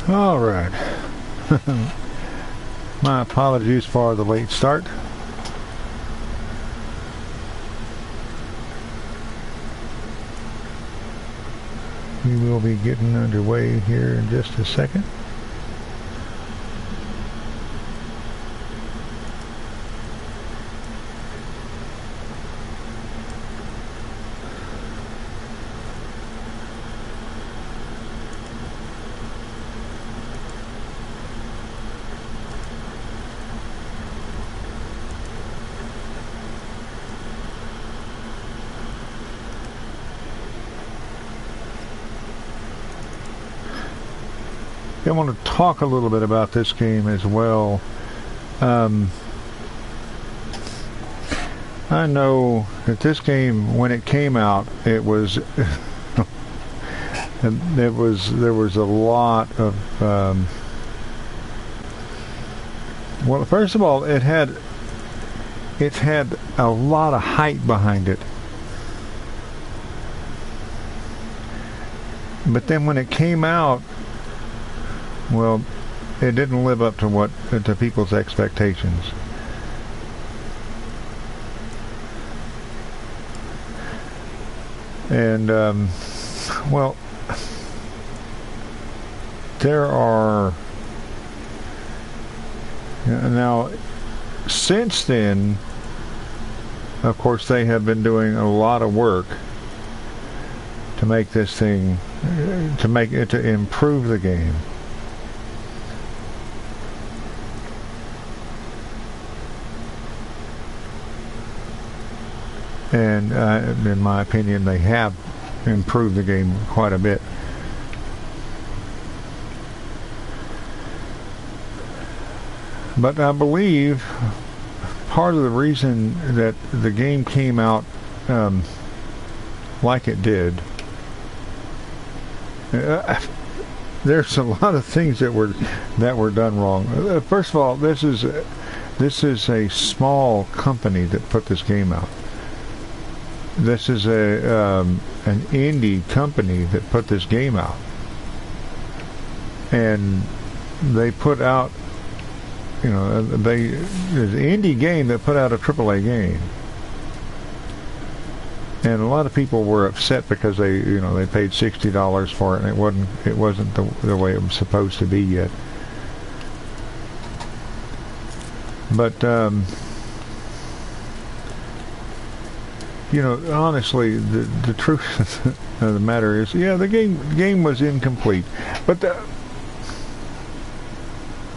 All right. My apologies for the late start. We will be getting underway here in just a second. I want to talk a little bit about this game as well. I know that this game, when it came out, it was there was a lot of well, first of all, it had a lot of hype behind it. But then when it came out, well, it didn't live up to people's expectations. And well, there are now, since then, of course, they have been doing a lot of work to make this thing, to improve the game. And in my opinion, they have improved the game quite a bit. But I believe part of the reason that the game came out like it did, there's a lot of things that were done wrong. First of all, this is a small company that put this game out. This is an indie company that put this game out, and they put out, it's an indie game that put out a AAA game, and a lot of people were upset because they paid $60 for it, and it wasn't the way it was supposed to be yet. But honestly, the truth of the matter is, the game was incomplete. But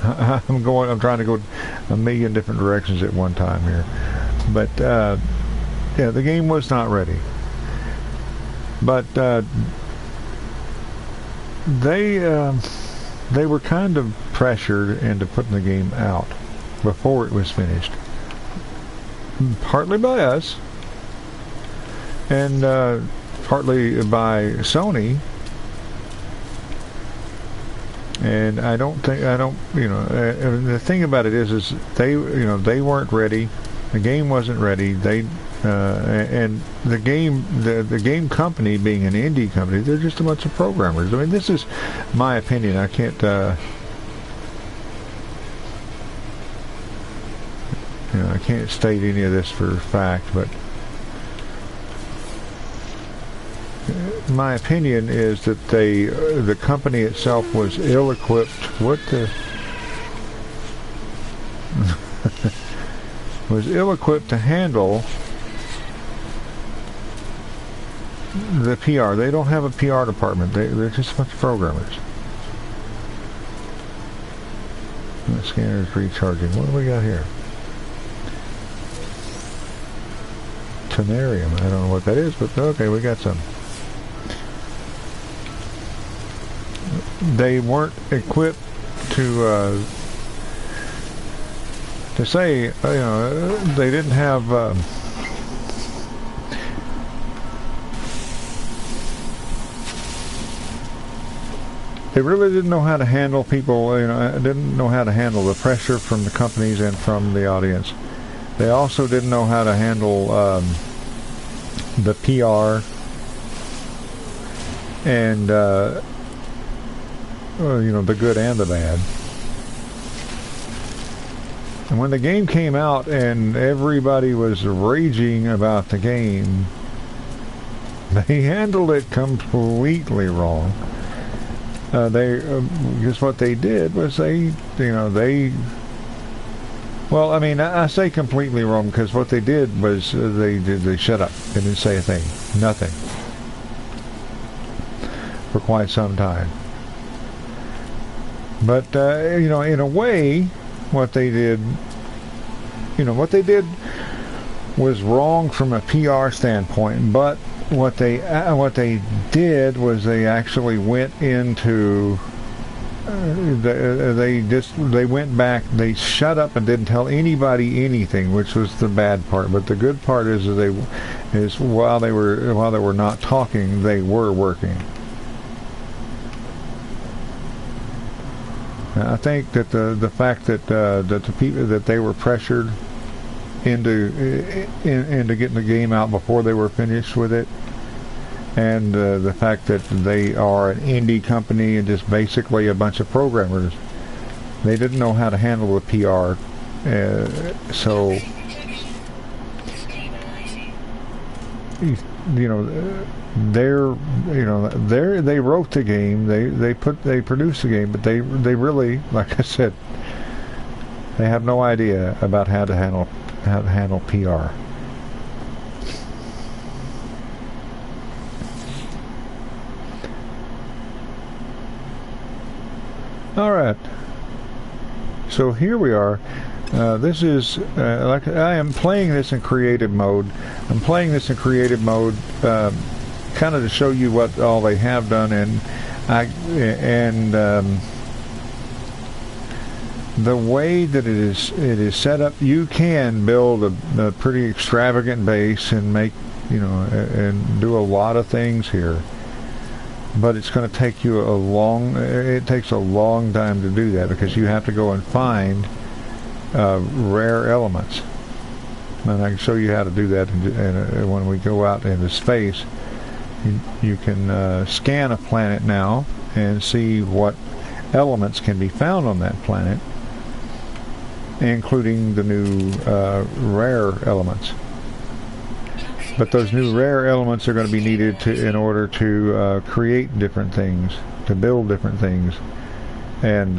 I'm trying to go a million different directions at one time here. But the game was not ready. But they were kind of pressured into putting the game out before it was finished, partly by us, and partly by Sony. And the thing about it is they weren't ready. The game wasn't ready. And the game company, being an indie company, they're just a bunch of programmers. I mean, this is my opinion. I can't I can't state any of this for fact, but my opinion is that the company itself was ill-equipped. Was ill-equipped to handle the PR. They don't have a PR department. They're just a bunch of programmers. The scanner is recharging. What do we got here? Tenarium. I don't know what that is, but okay, we got some. They weren't equipped to say, they didn't have they really didn't know how to handle people, didn't know how to handle the pressure from the companies and from the audience. They also didn't know how to handle the PR, and you know, the good and the bad. And when the game came out and everybody was raging about the game, they handled it completely wrong. Because what they did was well, I mean, I say completely wrong because what they did was they shut up. They didn't say a thing. Nothing. For quite some time. But, you know, in a way, what they did was wrong from a PR standpoint, but what they did was they actually went into they went back, they shut up and didn't tell anybody anything, which was the bad part. But the good part is while they were not talking, they were working. I think that the fact that the people that they were pressured into getting the game out before they were finished with it, and the fact that they are an indie company and just basically a bunch of programmers, they didn't know how to handle the PR, so they wrote the game, they produced the game, but they really, like I said, they have no idea about how to handle PR. All right, so here we are. This is like I am playing this in creative mode. I'm playing this in creative mode, kind of to show you what all they have done, and the way that it is set up. You can build a pretty extravagant base and make, and do a lot of things here. But it's going to take you it takes a long time to do that, because you have to go and find rare elements. And I can show you how to do that when we go out into space. You can scan a planet now and see what elements can be found on that planet, including the new rare elements. But those new rare elements are going to be needed in order to create different things, to build different things, and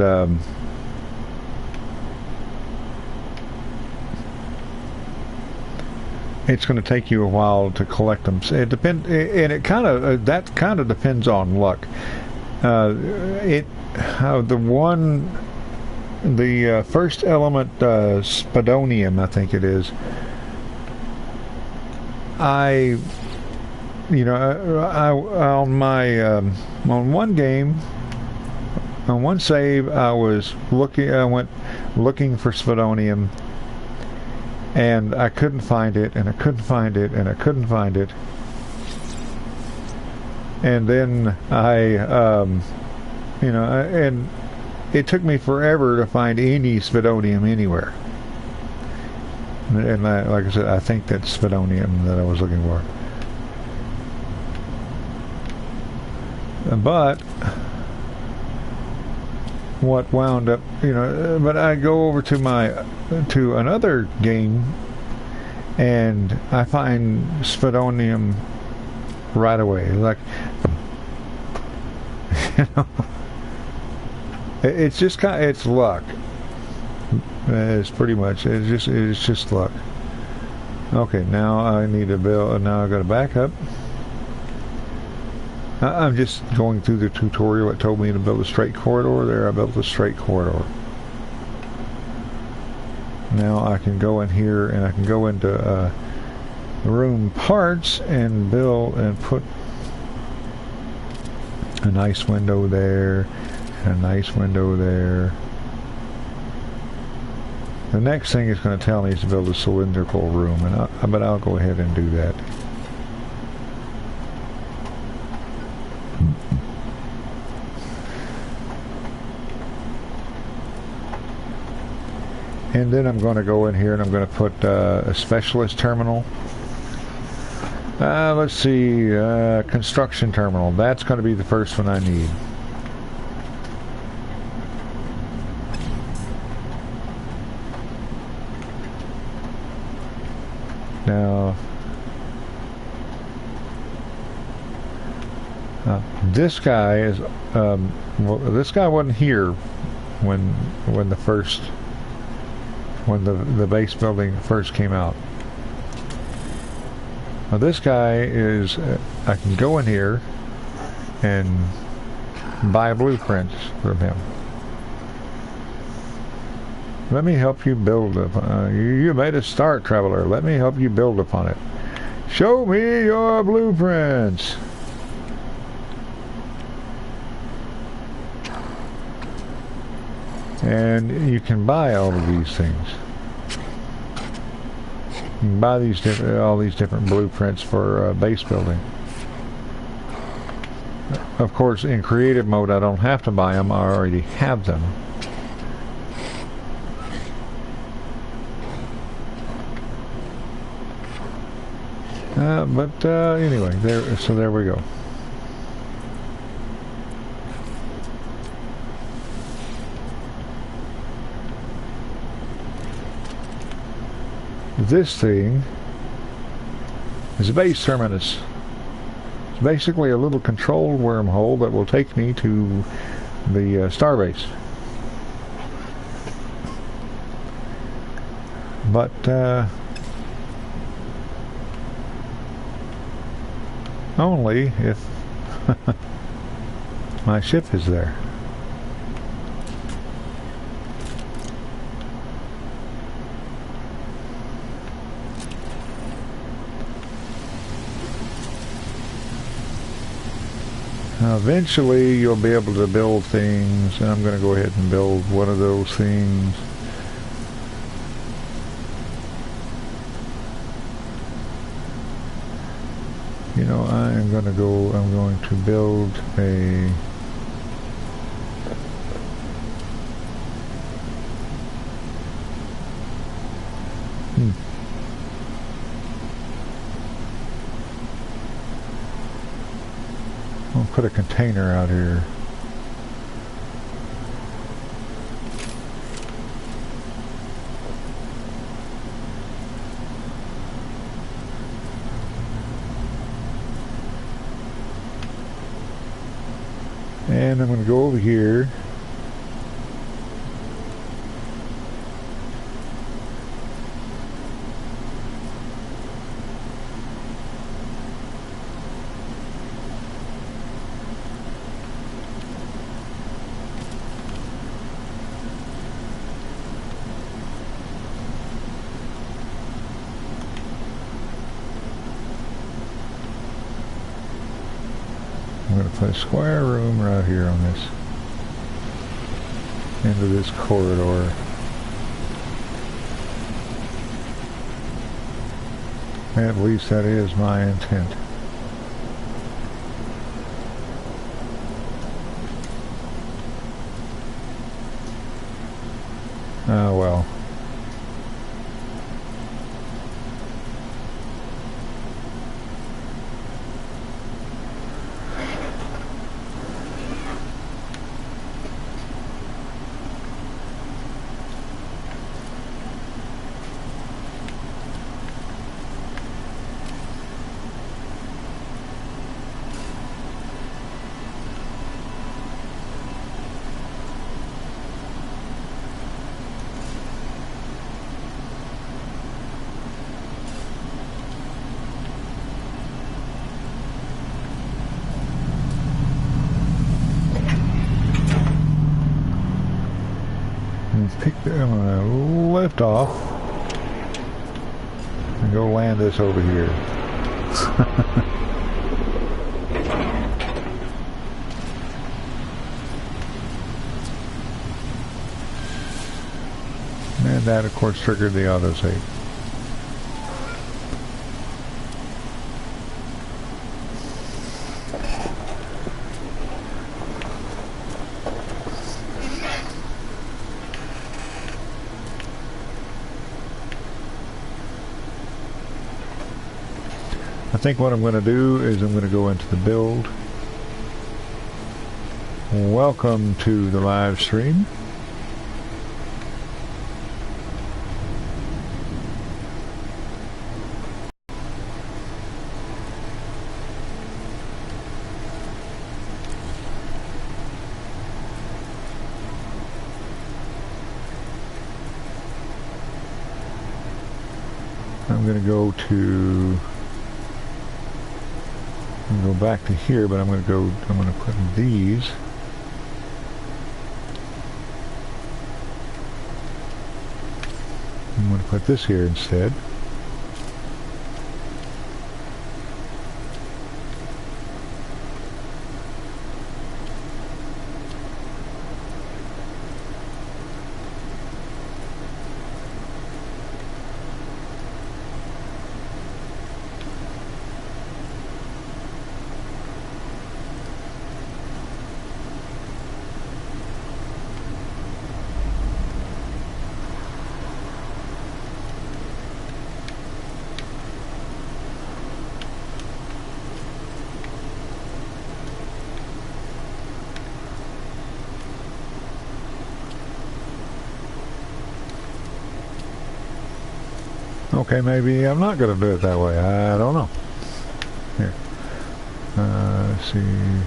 it's going to take you a while to collect them. It that kind of depends on luck. The first element, spadonium, I think it is. On one game, on one save, I went looking for spadonium, and I couldn't find it, and I couldn't find it, and I couldn't find it. And then and it took me forever to find any spadonium anywhere. And like I said, I think that's spadonium that I was looking for. But what wound up, but I go over to another game, and I find spadonium right away. Like, it's just it's luck. It's pretty much, it's just luck. Okay, now I need to build. Now I got to back up. I'm just going through the tutorial. It told me to build a straight corridor. There, I built a straight corridor. Now I can go in here, and I can go into room parts and build and put a nice window there, and a nice window there. The next thing it's going to tell me is to build a cylindrical room, but I'll go ahead and do that. And then I'm going to go in here and I'm going to put a specialist terminal. Let's see, construction terminal. That's going to be the first one I need. Now, this guy is well, this guy wasn't here when the base building first came out. Now this guy is I can go in here and buy blueprints from him. Let me help you build upon. You made a start, traveler. Let me help you build upon it. Show me your blueprints. And you can buy all of these things. You can buy all these different blueprints for base building. Of course, in creative mode, I don't have to buy them. I already have them. But anyway, there we go. This thing is a base terminus. It's basically a little controlled wormhole that will take me to the starbase. But only if my ship is there. Now eventually you'll be able to build things, and I'm going to go ahead and build one of those things. You know, I'm going to build a I'll put a container out here. And I'm going to go over here. I'm going to put a square room right here on this, into this corridor. At least that is my intent. Oh well. I'm going to lift off and go land this over here. And that, of course, triggered the autosave. I think what I'm going to do is I'm going to go into the build. Welcome to the live stream. I'm going to go back to here, but I'm going to put these. I'm going to put this here instead. Okay, maybe I'm not going to do it that way. I don't know. Here. Let's see.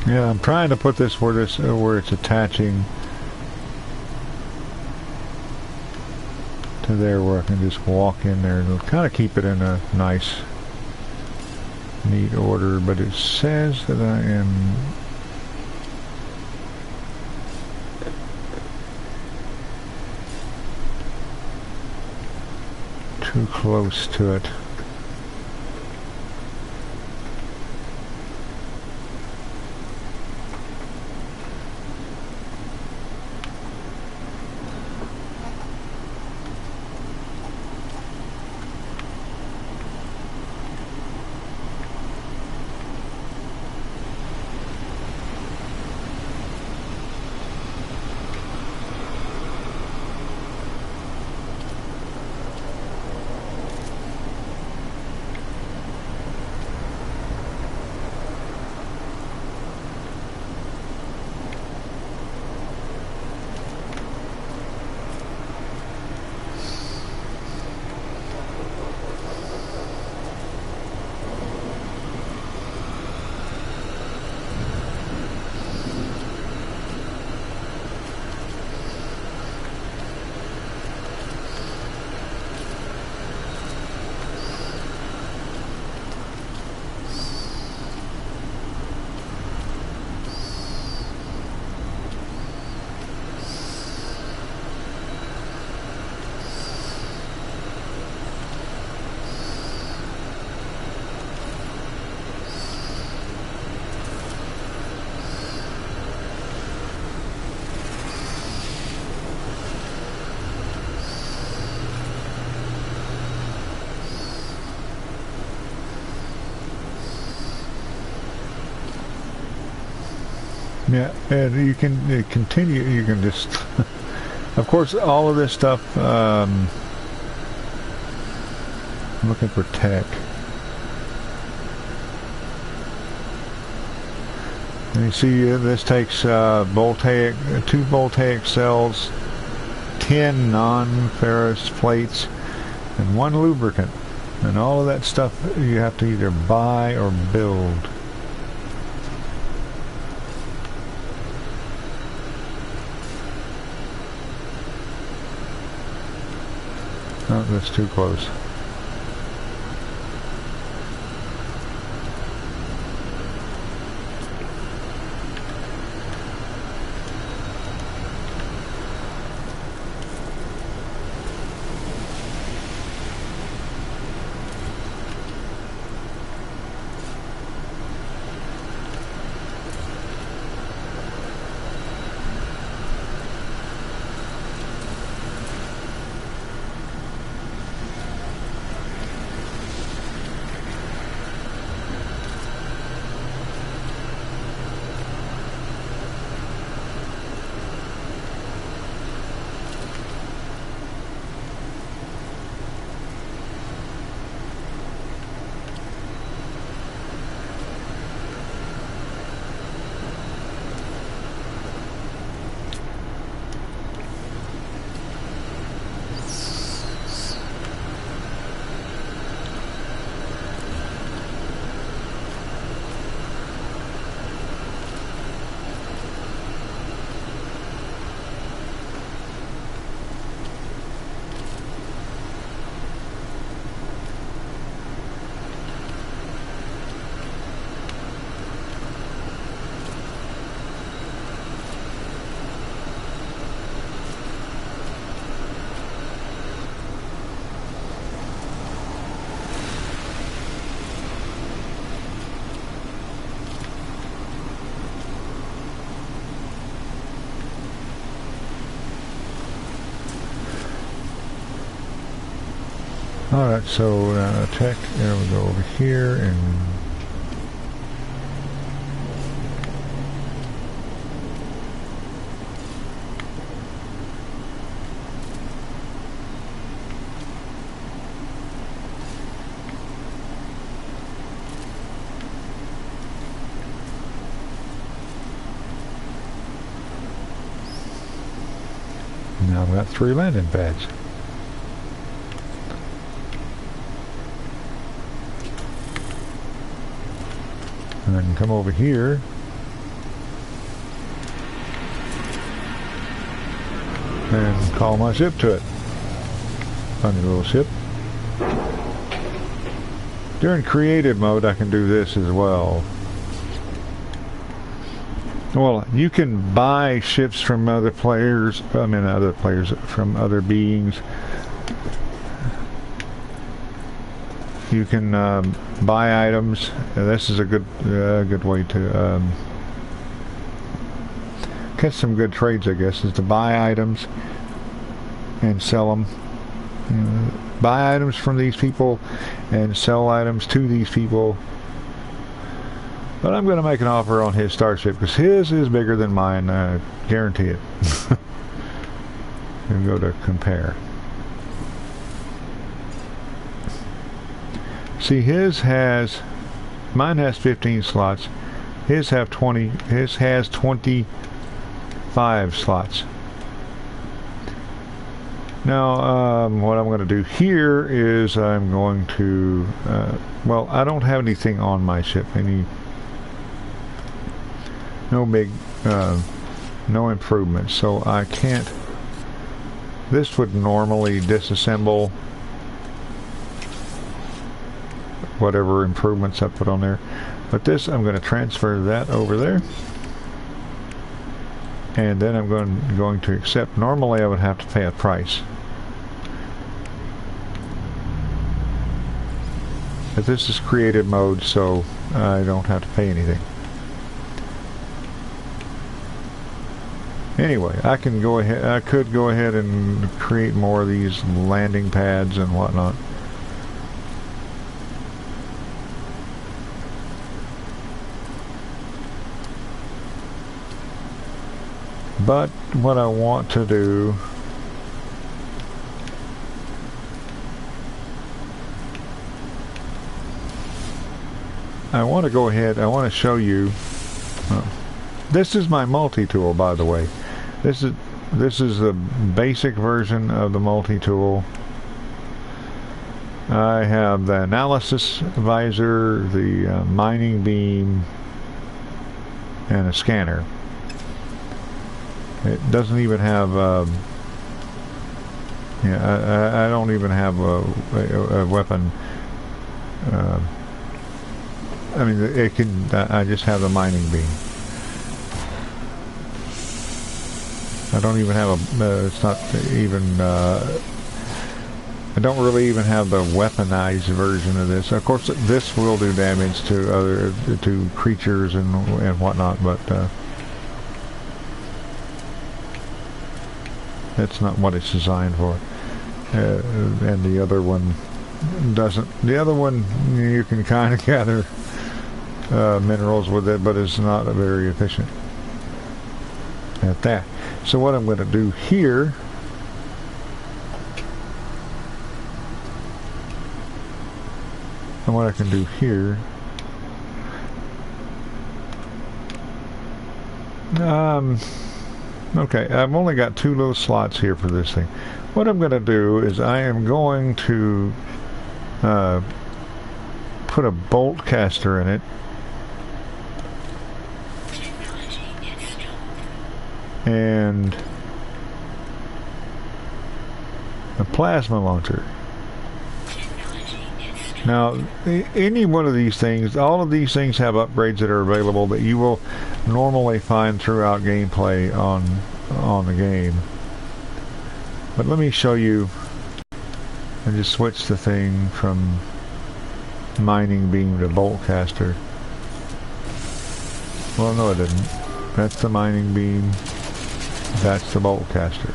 Yeah, I'm trying to put this where it's attaching to there, where I can just walk in there and kind of keep it in a nice, neat order. But it says that I am too close to it. Yeah, and you can continue. You can just, of course, all of this stuff. I'm looking for tech. And you see, this takes two voltaic cells, 10 non-ferrous plates, and 1 lubricant. And all of that stuff you have to either buy or build. Oh, that's too close. Alright, so tech, there we go over here, and now I've got 3 landing pads. And I can come over here and call my ship to it. Funny little ship. During creative mode I can do this as well. Well, you can buy ships from other players, from other beings. You can buy items. This is a good way to catch some good trades, I guess, is to buy items and sell them. Buy items from these people and sell items to these people. But I'm going to make an offer on his starship because his is bigger than mine. I guarantee it. And go to compare. See, mine has 15 slots. His has 25 slots. Now, what I'm going to do here is I'm going to, well, I don't have anything on my ship. No improvements. So I can't, this would normally disassemble whatever improvements I put on there, but this I'm going to transfer that over there, and then I'm going to accept. Normally I would have to pay a price, but this is creative mode, so I don't have to pay anything. Anyway, I could go ahead and create more of these landing pads and whatnot. But what I want to do, I want to go ahead, I want to show you, this is my multi-tool, by the way. This is the basic version of the multi-tool. I have the analysis visor, the mining beam, and a scanner. It doesn't even have, I don't even have a weapon. I mean, it can, I just have the mining beam. I don't even have it's not even, I don't really even have the weaponized version of this. Of course, this will do damage to creatures and whatnot, but, that's not what it's designed for. And the other one doesn't. The other one, you can kind of gather minerals with it, but it's not very efficient at that. So what I'm going to do here, and what I can do here, okay, I've only got 2 little slots here for this thing. What I'm going to do is I am going to put a bolt caster in it. And a plasma launcher. Now, any one of these things, all of these things have upgrades that are available that you will normally find throughout gameplay on the game. But let me show you, and just switch the thing from mining beam to bolt caster. Well, no, it didn't. That's the mining beam. That's the bolt caster.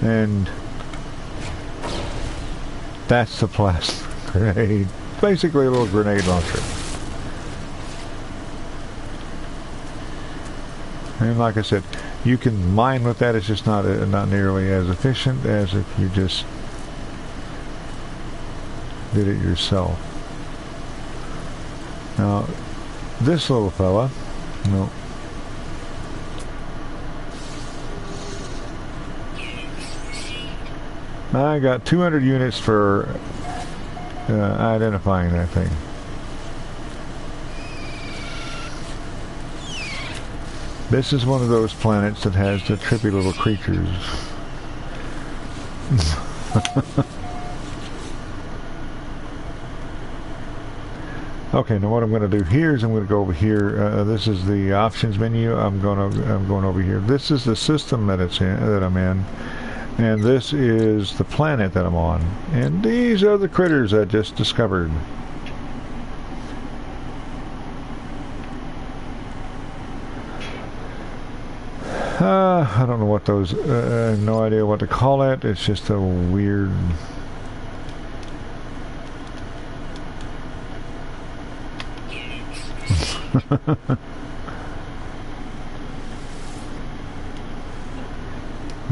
And That's the plastic grenade. Basically a little grenade launcher. And like I said, you can mine with that. It's just not nearly as efficient as if you just did it yourself. Now, this little fella, no. I got 200 units for identifying that thing. This is one of those planets that has the trippy little creatures. Okay, now what I'm going to do here is I'm going to go over here. This is the options menu. I'm going over here. This is the system that I'm in, and this is the planet that I'm on. And these are the critters I just discovered. I don't know what those, no idea what to call it. It's just a weird...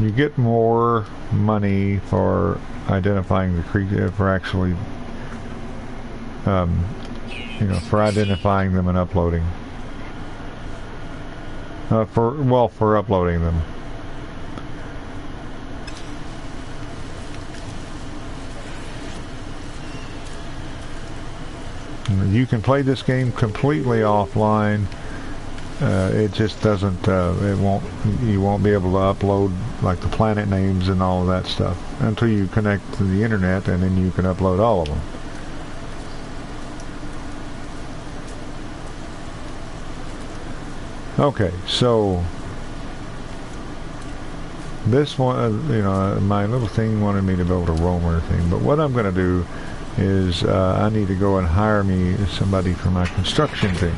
You get more money for identifying the creature, for actually, you know, for identifying them and uploading. For uploading them. You can play this game completely offline. It just doesn't. You won't be able to upload like the planet names and all of that stuff until you connect to the internet, and then you can upload all of them. Okay, so this one, you know, my little thing wanted me to be able to roam or thing, but what I'm going to do is I need to go and hire me somebody for my construction thing.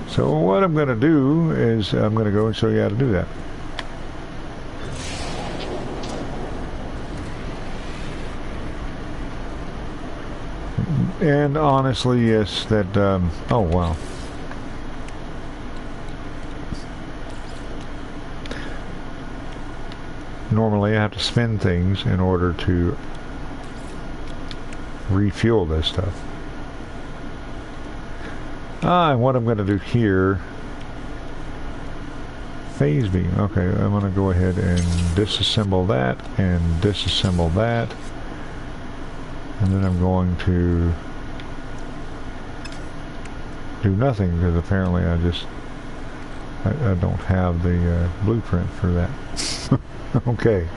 So what I'm going to do is I'm going to go and show you how to do that. And honestly, yes, that, oh wow. Normally I have to spend things in order to refuel this stuff. And what I'm going to do here, phase beam. Okay, I'm going to go ahead and disassemble that and disassemble that, and then I'm going to do nothing because apparently I don't have the blueprint for that. Okay.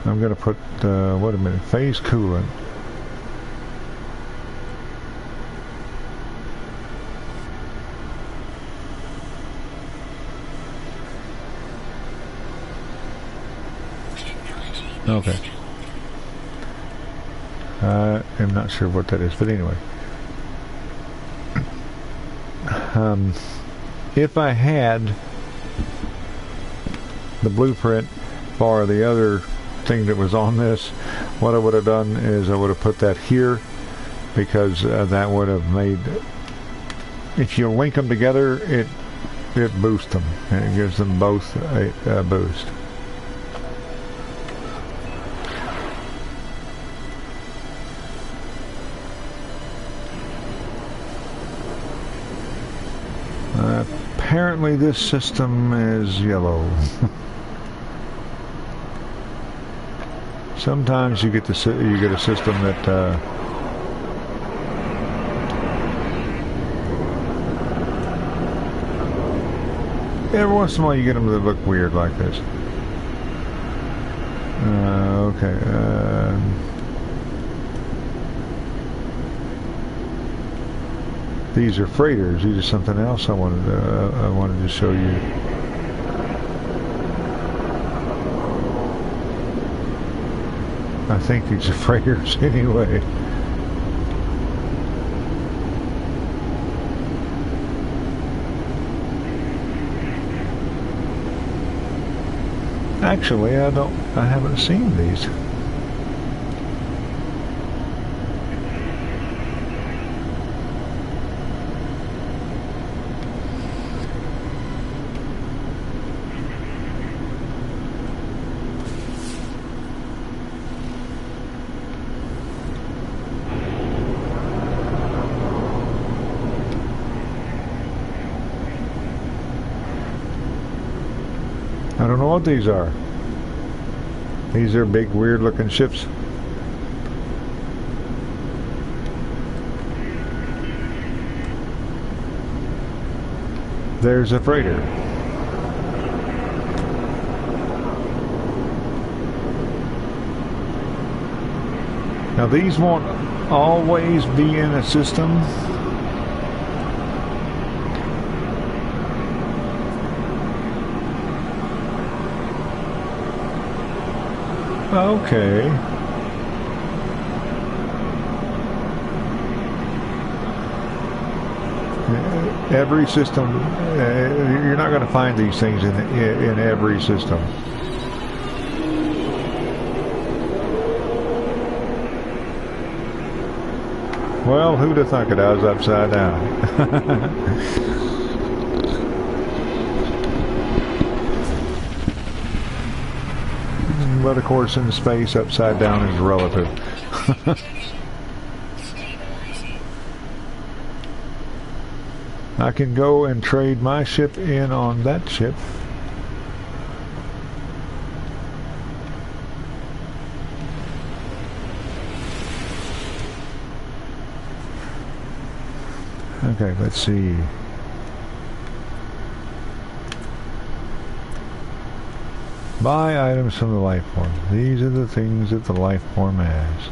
I'm going to put, wait a minute, phase coolant. Okay. I'm not sure what that is, but anyway. If I had the blueprint for the other thing that was on this, what I would have done is I would have put that here, because that would have made, if you link them together, it boosts them, and it gives them both a boost. Apparently this system is yellow. Sometimes you get a system that every once in a while you get them that look weird like this. Okay. These are freighters. These are something else I wanted to show you. I think these are freighters anyway. Actually, I haven't seen these. I don't know what these are. These are big, weird-looking ships. There's a freighter. Now these won't always be in a system. Okay. Every system, you're not going to find these things in every system. Well, who'd have thunk it? I was upside down. But of course, in space, upside down is relative. I can go and trade my ship in on that ship. Okay, let's see. Buy items from the life form. These are the things that the life form has.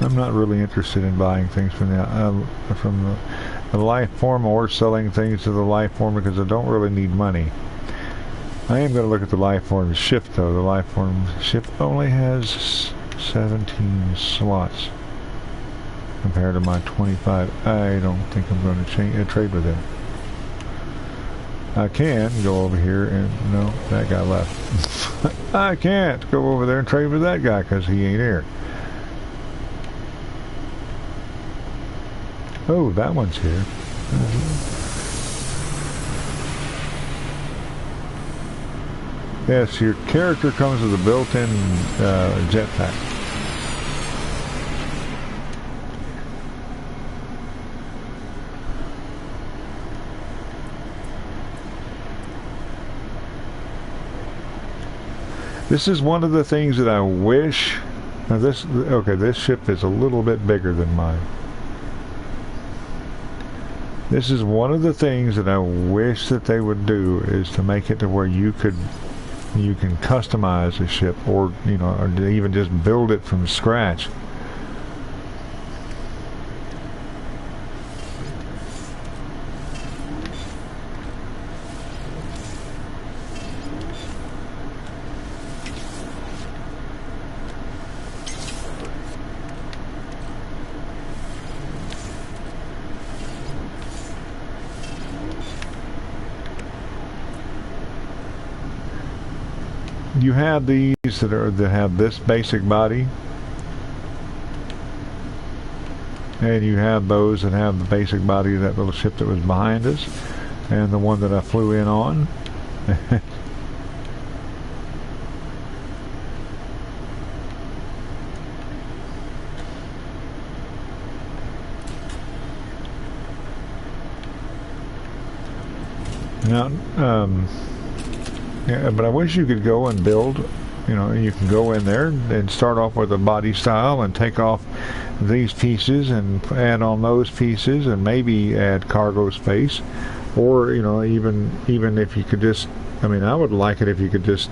I'm not really interested in buying things from the life form or selling things to the life form because I don't really need money. I am going to look at the life form ship though. The life form ship only has 17 slots compared to my 25. I don't think I'm going to trade with him. I can go over here and no, that guy left. I can't go over there and trade with that guy because he ain't here. Oh, that one's here. Yes, your character comes with a built-in jetpack. This is one of the things that I wish. Now this ship is a little bit bigger than mine. This is one of the things that I wish that they would do is to make it to where you can customize a ship, or or even just build it from scratch. You have these that have this basic body, and you have those that have the basic body of that little ship that was behind us, and the one that I flew in on. Now, yeah, but I wish you could go and build, you can go in there and start off with a body style and take off these pieces and add on those pieces and maybe add cargo space, or even if you could just, I would like it if you could just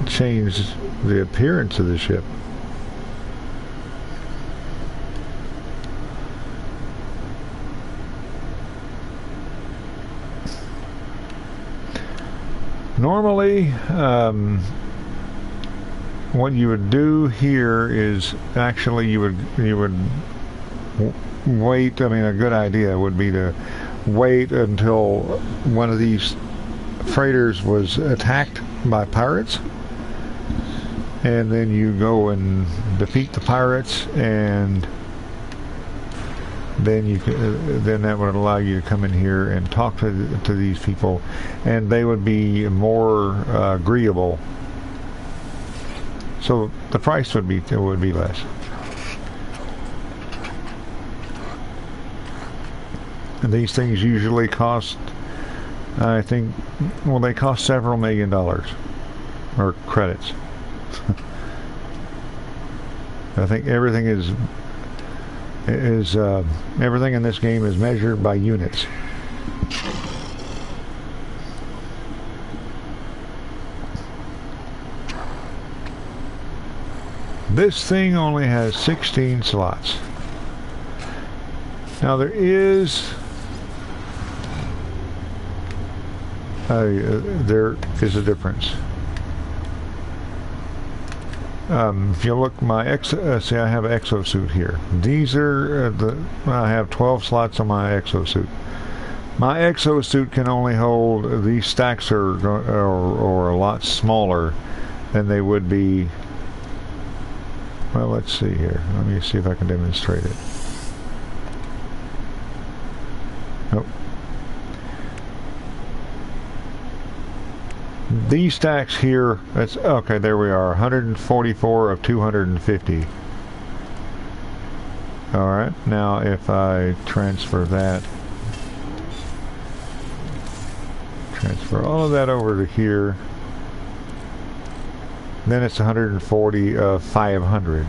change the appearance of the ship. Normally, what you would do here is actually you would wait. A good idea would be to wait until one of these freighters was attacked by pirates, and then you go and defeat the pirates, and then you then that would allow you to come in here and talk to these people, and they would be more agreeable. So the price would be less. And these things usually cost, I think, well, they cost several $1 million or credits. I think everything everything in this game is measured by units. This thing only has 16 slots. Now there is a difference. If you look, see, I have an exosuit here. These are I have 12 slots on my exosuit. My exosuit can only hold, these stacks are a lot smaller than they would be. Well, let's see here. Let me see if I can demonstrate it. Nope. These stacks here, that's okay, there we are, 144 of 250. Alright, now if I transfer that, transfer all of that over to here, then it's 140 of 500.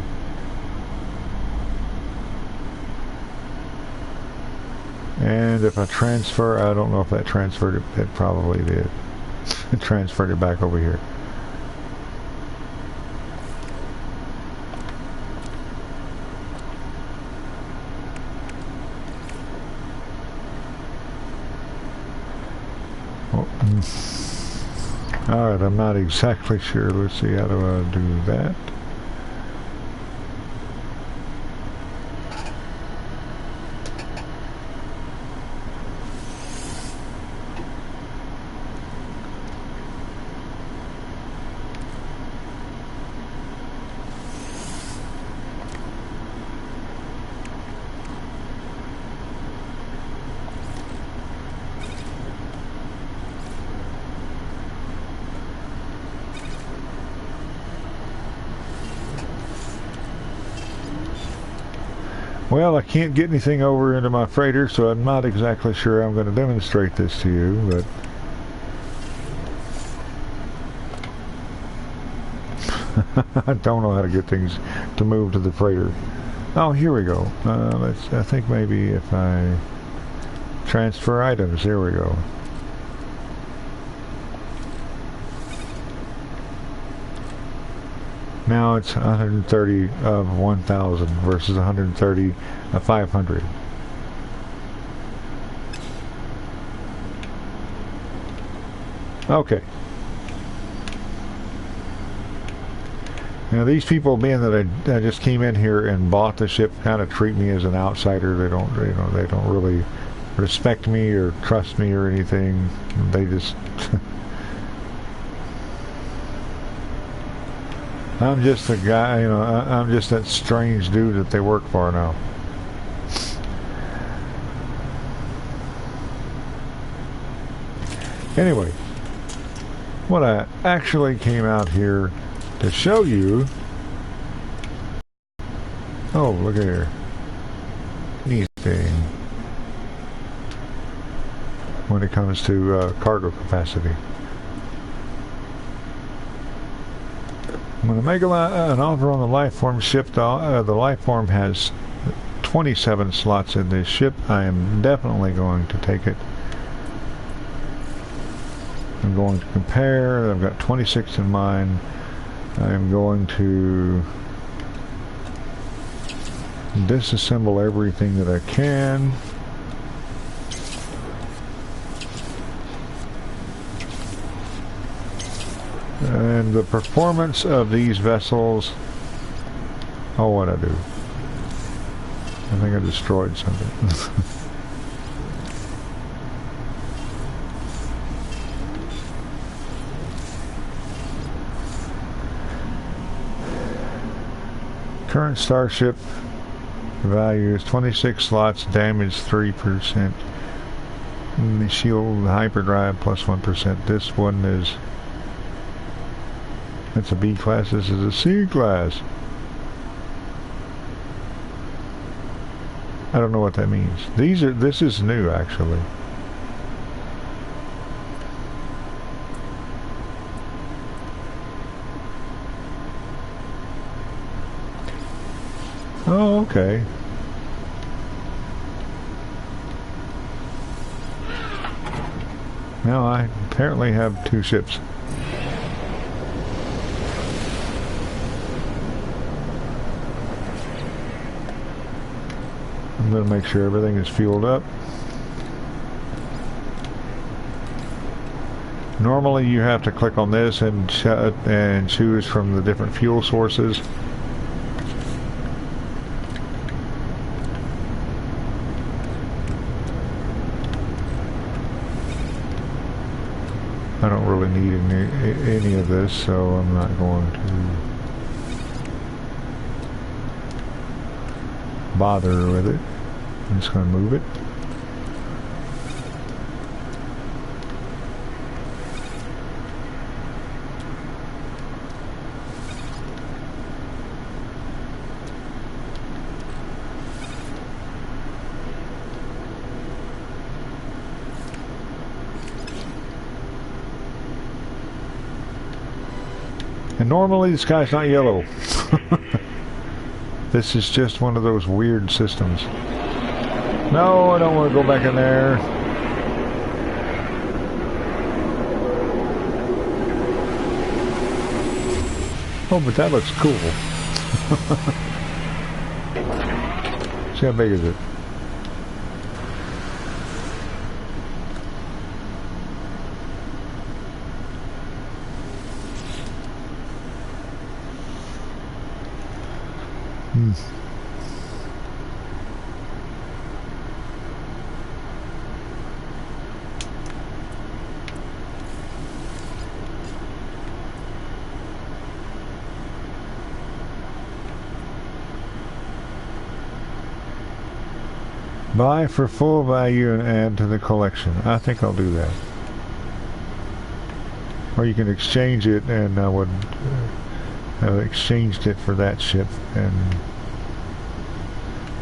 And if I transfer, I don't know if that transferred it, it probably did. It transferred it back over here. Oh. Alright, I'm not exactly sure. Let's see, how do I do that? Well, I can't get anything over into my freighter, so I'm not exactly sure I'm going to demonstrate this to you, but I don't know how to get things to move to the freighter. Oh, here we go. I think maybe if I transfer items, there we go. Now it's 130 of 1,000 versus 130 of 500. Okay. Now these people, being that I just came in here and bought the ship, kind of treat me as an outsider. They don't, they don't really respect me or trust me or anything. They just I'm just a guy, I'm just that strange dude that they work for now. Anyway, what I actually came out here to show you. Oh, look at here. Neat thing. When it comes to cargo capacity. I'm going to make an offer on the Lifeform ship. The Lifeform has 27 slots in this ship. I am definitely going to take it. I'm going to compare. I've got 26 in mine. I'm going to disassemble everything that I can. And the performance of these vessels, oh, what I do? I think I destroyed something. Current starship value is 26 slots, damage 3%. And the shield hyperdrive plus 1%. This one is... That's a B class, this is a C class. I don't know what that means. This is new actually. Oh, okay. Now I apparently have 2 ships. I'm going to make sure everything is fueled up. Normally you have to click on this and choose from the different fuel sources. I don't really need any of this, so I'm not going to bother with it. I'm just going to move it. And normally the sky's not yellow. This is just one of those weird systems. No, I don't want to go back in there. Oh, but that looks cool. See how big is it? Buy for full value and add to the collection. I think I'll do that. Or you can exchange it, and I would have exchanged it for that ship. And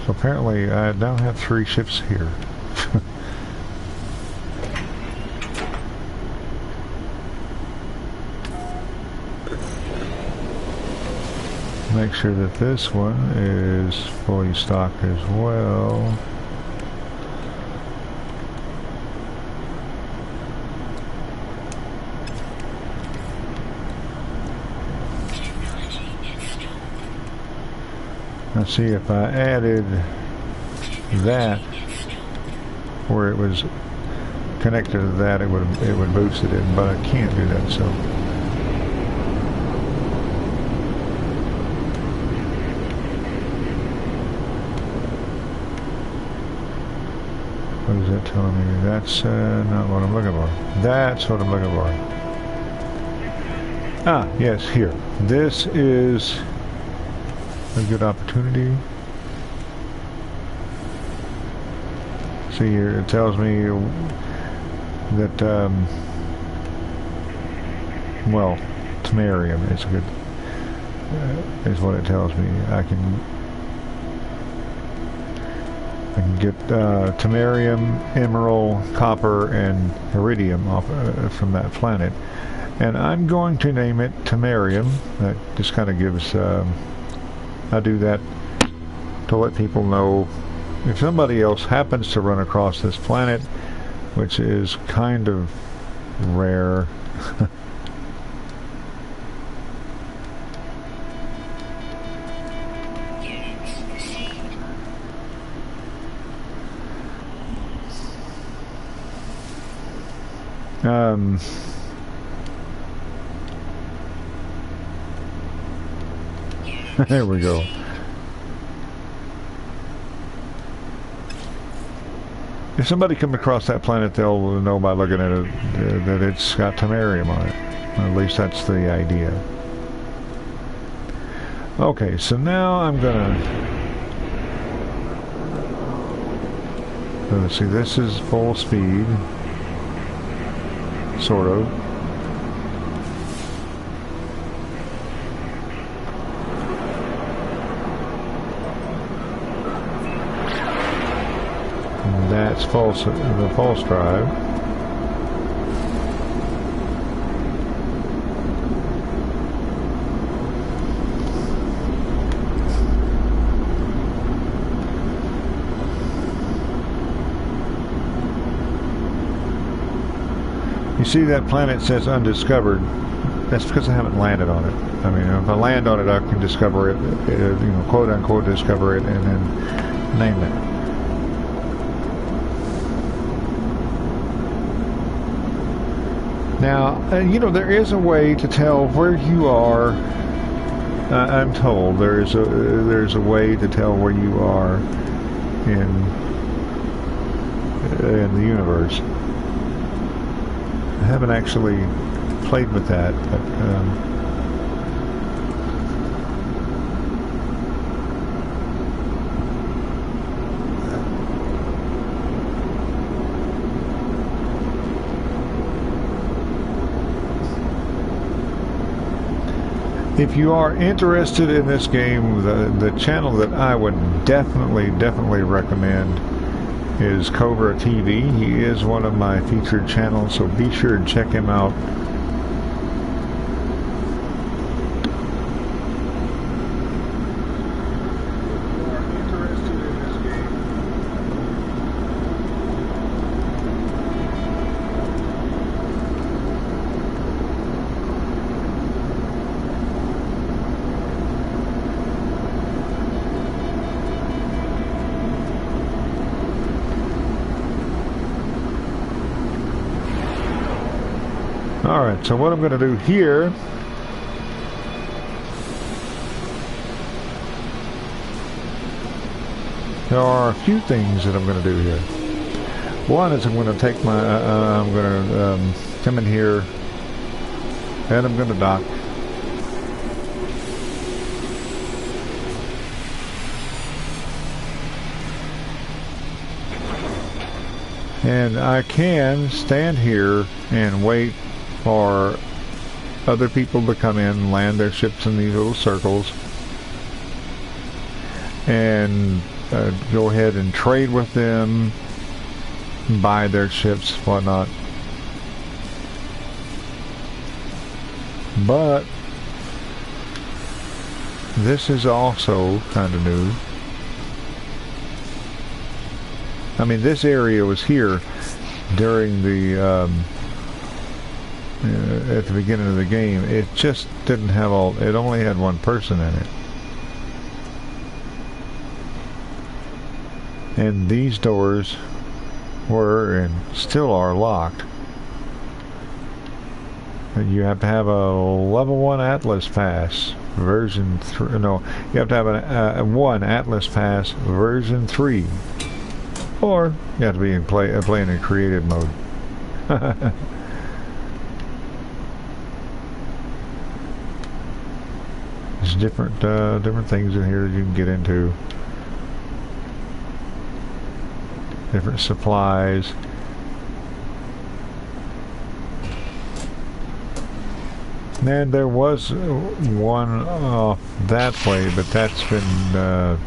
so apparently I now have 3 ships here. Make sure that this one is fully stocked as well. Let's see, if I added that where it was connected to that, it would boost it in, but I can't do that. So what is that telling me? That's not what I'm looking for. That's what I'm looking for. Ah, yes, here. This is a good opportunity. See here, it tells me that, well, Tamarium is good, is what it tells me. I can get Tamarium, Emerald, Copper, and Iridium off from that planet. And I'm going to name it Tamarium. That just kind of gives... I do that to let people know if somebody else happens to run across this planet, which is kind of rare. There we go. If somebody comes across that planet, they'll know by looking at it that it's got Tamarium on it. At least that's the idea. Okay, so now I'm gonna... let's see, this is full speed. Sort of. And that's the false drive. You see that planet says undiscovered. That's because I haven't landed on it. I mean, if I land on it, I can discover it, you know, quote unquote discover it, and then name it. Now, you know, there is a way to tell where you are. I'm told there's a way to tell where you are in the universe. I haven't actually played with that, but if you are interested in this game, the channel that I would definitely recommend is Cobra TV. He is one of my featured channels, so be sure to check him out. Alright, so what I'm going to do here there are a few things that I'm going to do here. One is I'm going to take my I'm going to come in here and I'm going to dock. And I can stand here and wait for other people to come in, land their ships in these little circles, and go ahead and trade with them, buy their ships, whatnot. But this is also kind of new. I mean, this area was here during the at the beginning of the game. It just didn't have all, it only had one person in it. And these doors were and still are locked. And you have to have a level 1 Atlas pass version 3. No, you have to have a 1 Atlas pass version 3. Or you have to be in playing in creative mode. There's different things in here that you can get into. Different supplies. And there was one off that way, but that's been well,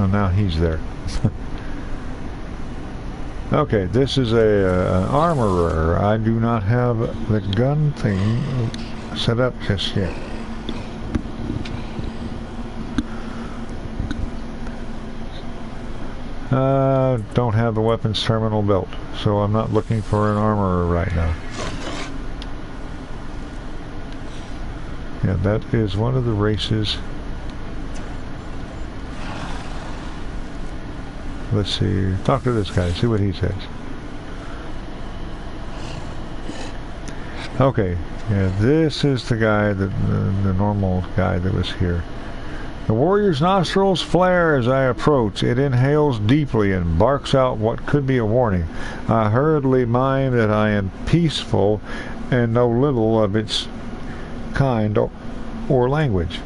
now he's there. Okay, this is an armorer. I do not have the gun thing set up just yet. Don't have the weapons terminal built, so I'm not looking for an armorer right now. Yeah, that is one of the races. Let's see, talk to this guy, see what he says. Okay, yeah, this is the guy, the normal guy that was here. The warrior's nostrils flare as I approach. It inhales deeply and barks out what could be a warning. I hurriedly mind that I am peaceful and know little of its kind or language.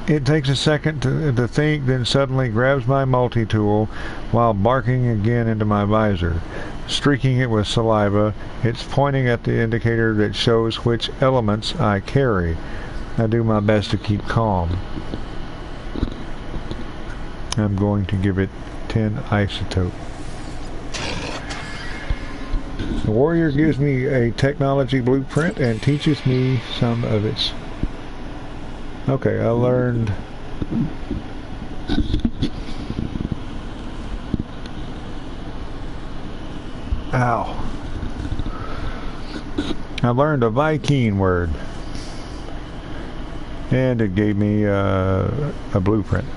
It takes a second to think, then suddenly grabs my multi-tool while barking again into my visor. Streaking it with saliva, it's pointing at the indicator that shows which elements I carry. I do my best to keep calm. I'm going to give it 10 isotope. The warrior gives me a technology blueprint and teaches me some of its... Okay, I learned... Ow. I learned a Viking word. And it gave me a blueprint.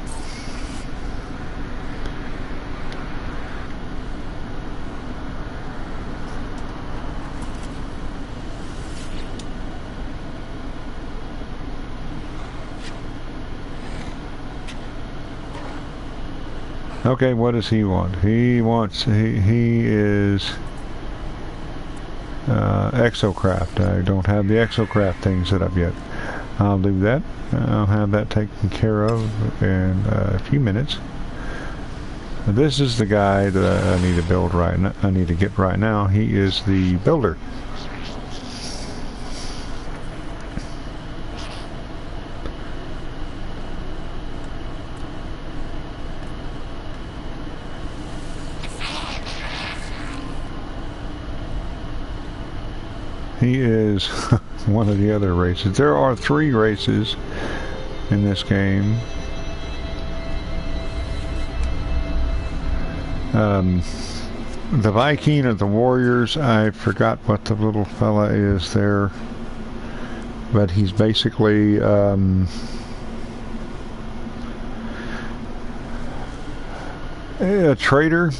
Okay, what does he want? He is exocraft. I don't have the exocraft thing set up yet. I'll do that. I'll have that taken care of in a few minutes. This is the guy that I need to build right now. I need to get right now. He is the builder. He is one of the other races. There are 3 races in this game. The Viking are the warriors. I forgot what the little fella is there, but he's basically a trader.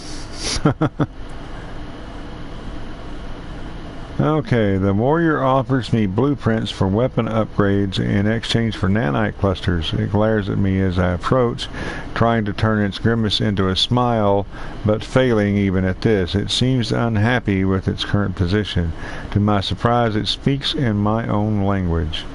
Okay, the warrior offers me blueprints for weapon upgrades in exchange for nanite clusters. It glares at me as I approach, trying to turn its grimace into a smile, but failing even at this. It seems unhappy with its current position. To my surprise, it speaks in my own language.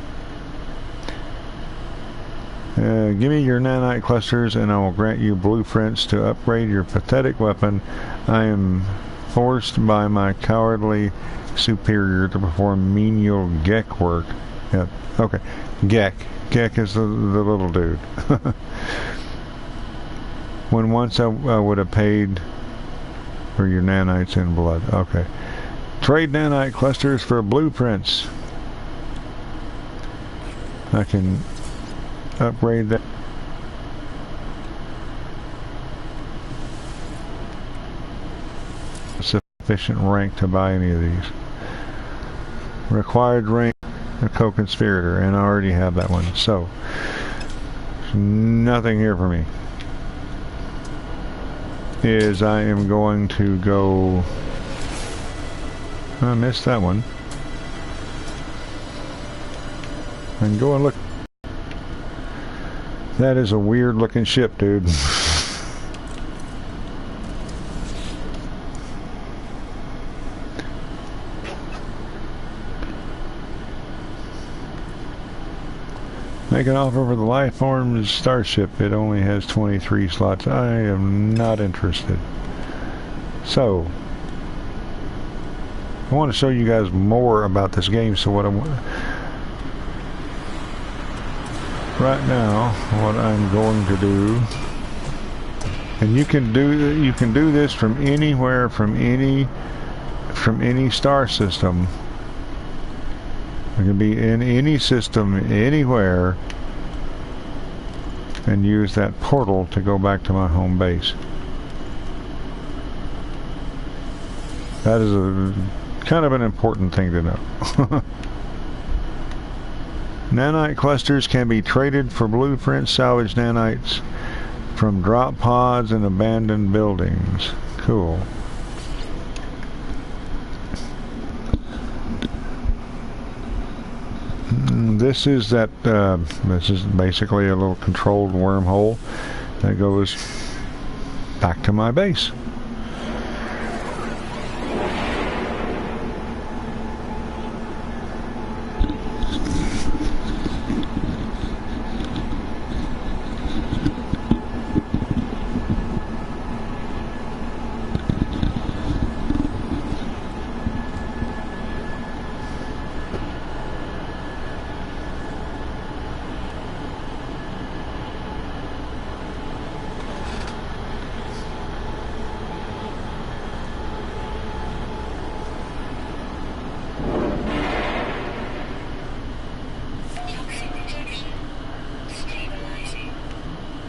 Give me your nanite clusters and I will grant you blueprints to upgrade your pathetic weapon. I am forced by my cowardly superior to perform menial Gek work. Yeah, okay. Gek. Gek is the little dude. When once I would have paid for your nanites in blood. Okay. Trade nanite clusters for blueprints. I can upgrade that. Sufficient rank to buy any of these. Required rank, a co-conspirator, and I already have that one, so there's nothing here for me. I am going to go... I missed that one. I can go and look. That is a weird looking ship, dude. Make an offer for the Lifeform starship. It only has 23 slots. I am not interested. So, I want to show you guys more about this game. So what right now, what I'm going to do, and you can do this from anywhere, from any star system. It can be in any system, anywhere, and use that portal to go back to my home base. That is a kind of an important thing to know. Nanite clusters can be traded for blueprints, salvaged nanites from drop pods and abandoned buildings. Cool. This is that. This is basically a little controlled wormhole that goes back to my base.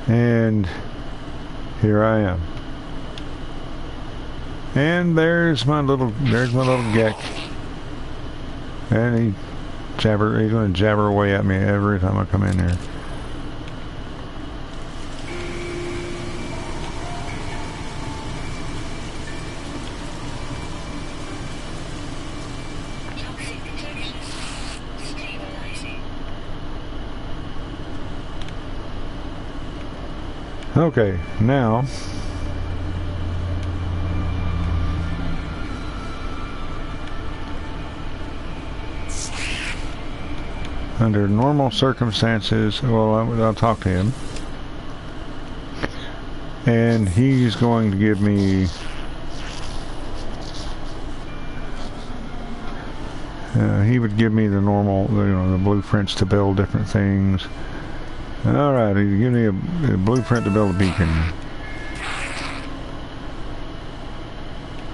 And here I am. And there's my little geck. And he's gonna jabber away at me every time I come in here. Okay, now under normal circumstances, well, I'll talk to him, and he's going to give me he would give me the normal, the blueprints to build different things. Alright, he give me a blueprint to build a beacon.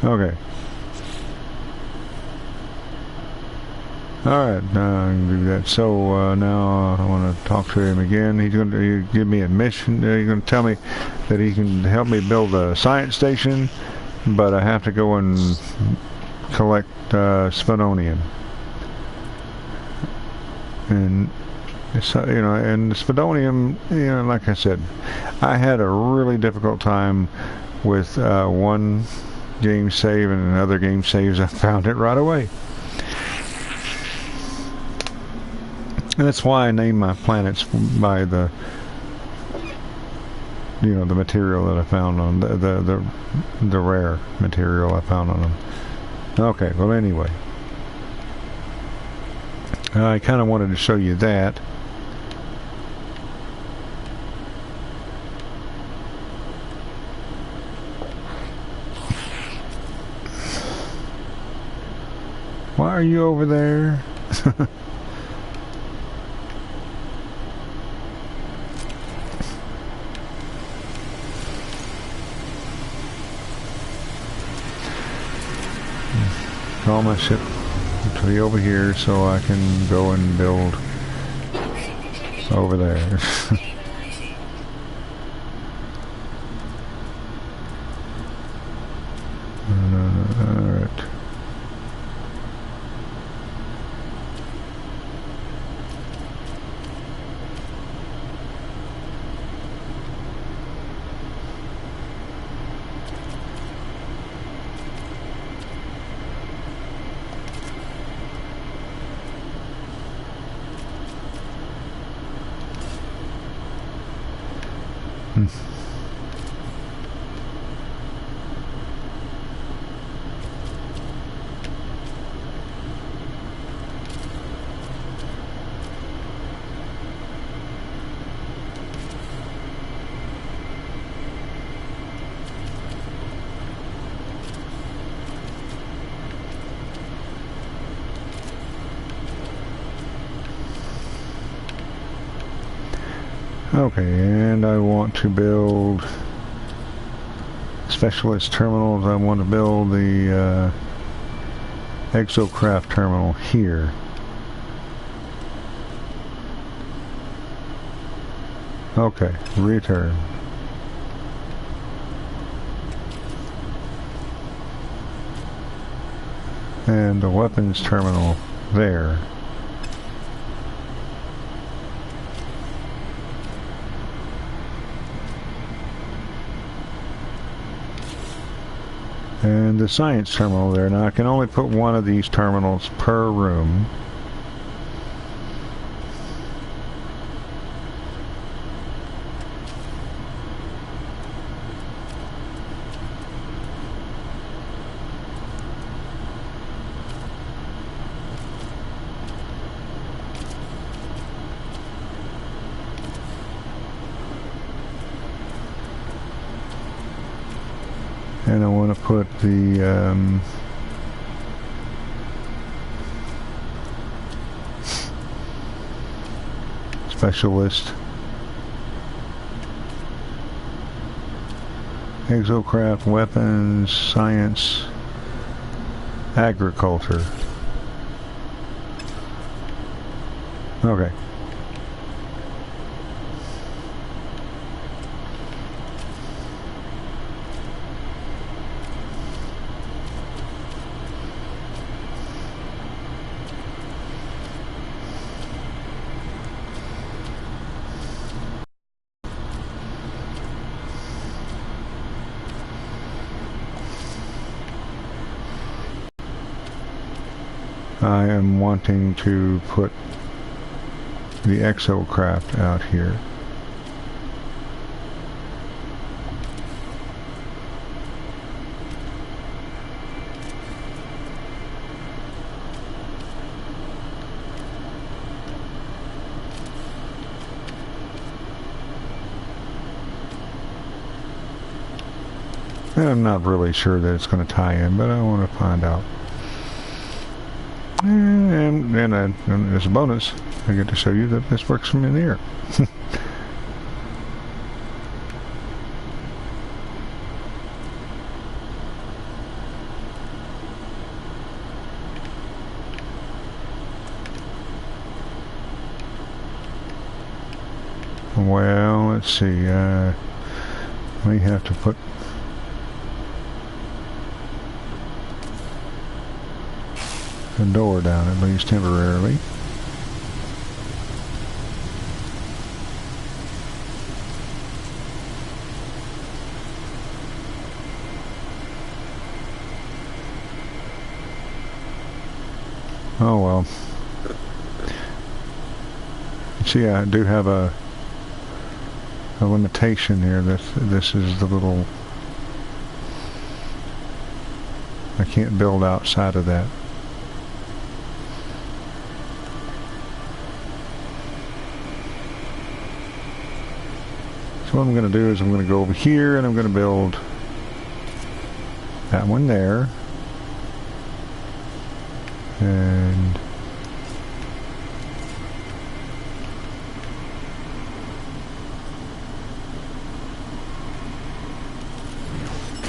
Okay. Alright, I can do that. So now I want to talk to him again. He's going to give me a mission. He's going to tell me that he can help me build a science station, but I have to go and collect sphedonium. And so, and the sphedonium, like I said, I had a really difficult time with one game save, and in other game saves I found it right away. And that's why I named my planets by the the material that I found on the rare material I found on them. Okay, well anyway, I kind of wanted to show you that. Why are you over there? Call my ship to be over here so I can go and build over there. Alright. Okay, and I want to build specialist terminals. I want to build the exocraft terminal here. Okay, return. And the weapons terminal there. And the science terminal there. Now I can only put one of these terminals per room. And I want to put the specialist exocraft, weapons, science, agriculture. Okay. I am wanting to put the exocraft out here. And I'm not really sure that it's going to tie in, but I want to find out. And as a bonus, I get to show you that this works from in the air. Well, let's see. We have to put the door down at least temporarily. Oh well. See, I do have a limitation here. This is the little. I can't build outside of that. So what I'm going to do is I'm going to go over here and I'm going to build that one there. And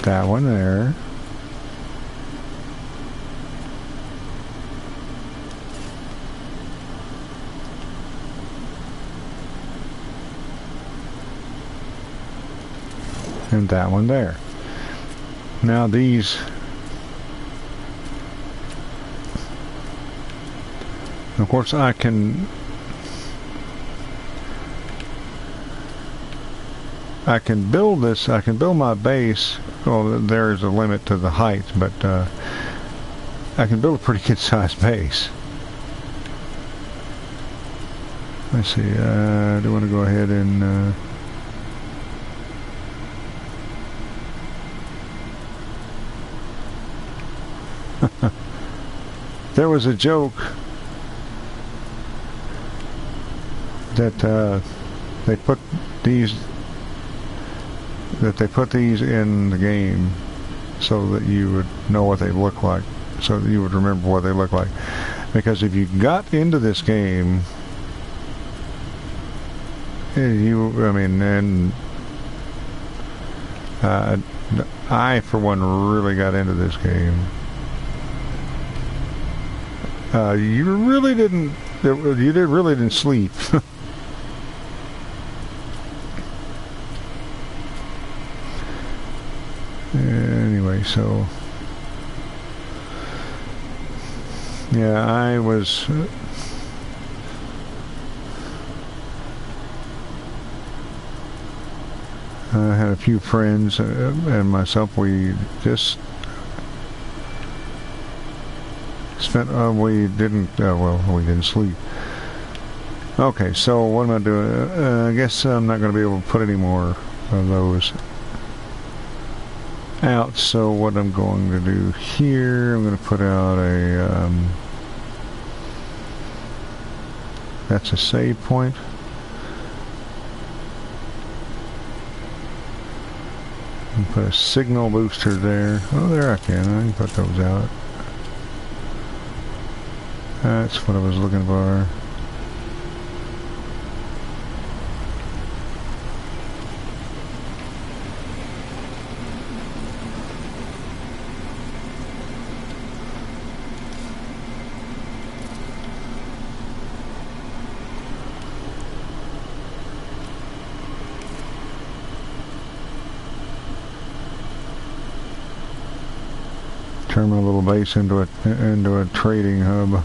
that one there. And that one there. Now these, of course, I can build this. I can build my base. Well, there is a limit to the height, but I can build a pretty good sized base. Let's see. Do I want to go ahead and there was a joke that they put these in the game so that you would know what they look like, so that you would remember what they look like. Because if you got into this game, I for one really got into this game. You really didn't sleep. Anyway, so yeah, I had a few friends and myself. We just spent. We didn't sleep. Okay, so what am I doing? I guess I'm not going to be able to put any more of those out. So what I'm going to do here, I'm going to put out a that's a save point. And put a signal booster there. Oh, there I can put those out. That's what I was looking for. Turn my little base into a trading hub.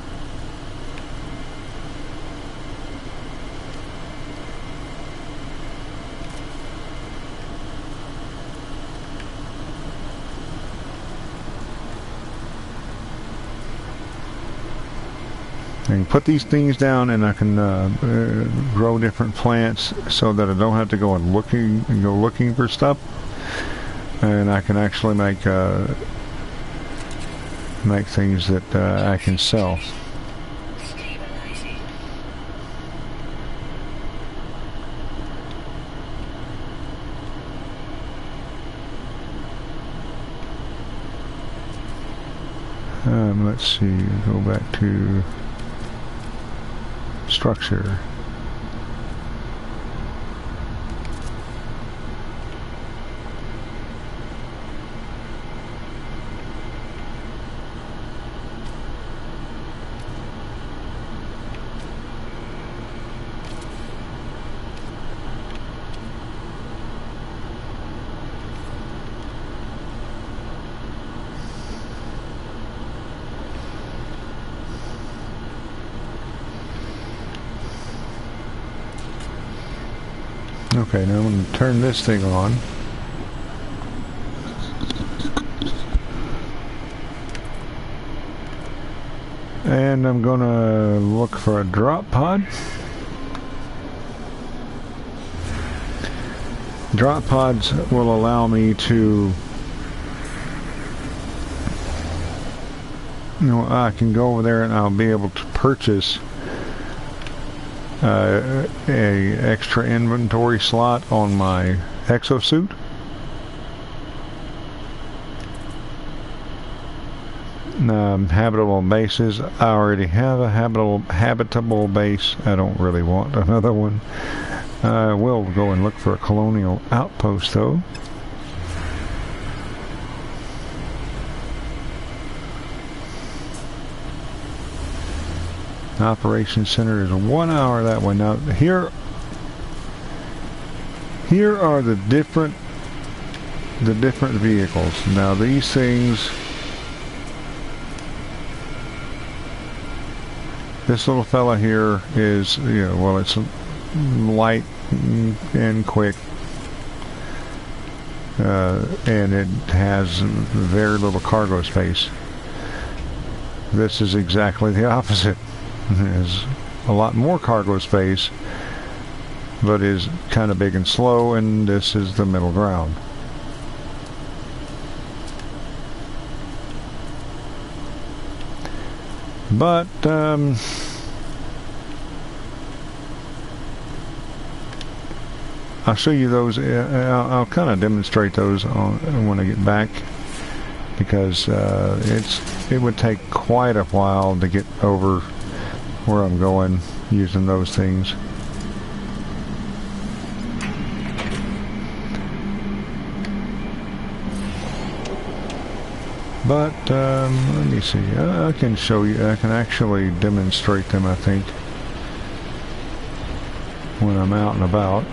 can put these things down, and I can grow different plants so that I don't have to go looking for stuff, and I can actually make things that I can sell. Let's see, go back to structure. Okay, now I'm going to turn this thing on. And I'm going to look for a drop pod. Drop pods will allow me to, I can go over there and I'll be able to purchase a extra inventory slot on my exosuit. Habitable bases. I already have a habitable base. I don't really want another one. I will go and look for a colonial outpost though. Operations center is 1 hour that way. Now here are the different vehicles. Now these things, this little fella here is, well, it's light and quick, and it has very little cargo space. This is exactly the opposite. It has a lot more cargo space, but is kind of big and slow, and this is the middle ground. But I'll show you those. I'll kind of demonstrate those when I get back, because it would take quite a while to get over where I'm going using those things. But let me see. I can show you. I can actually demonstrate them, I think, when I'm out and about.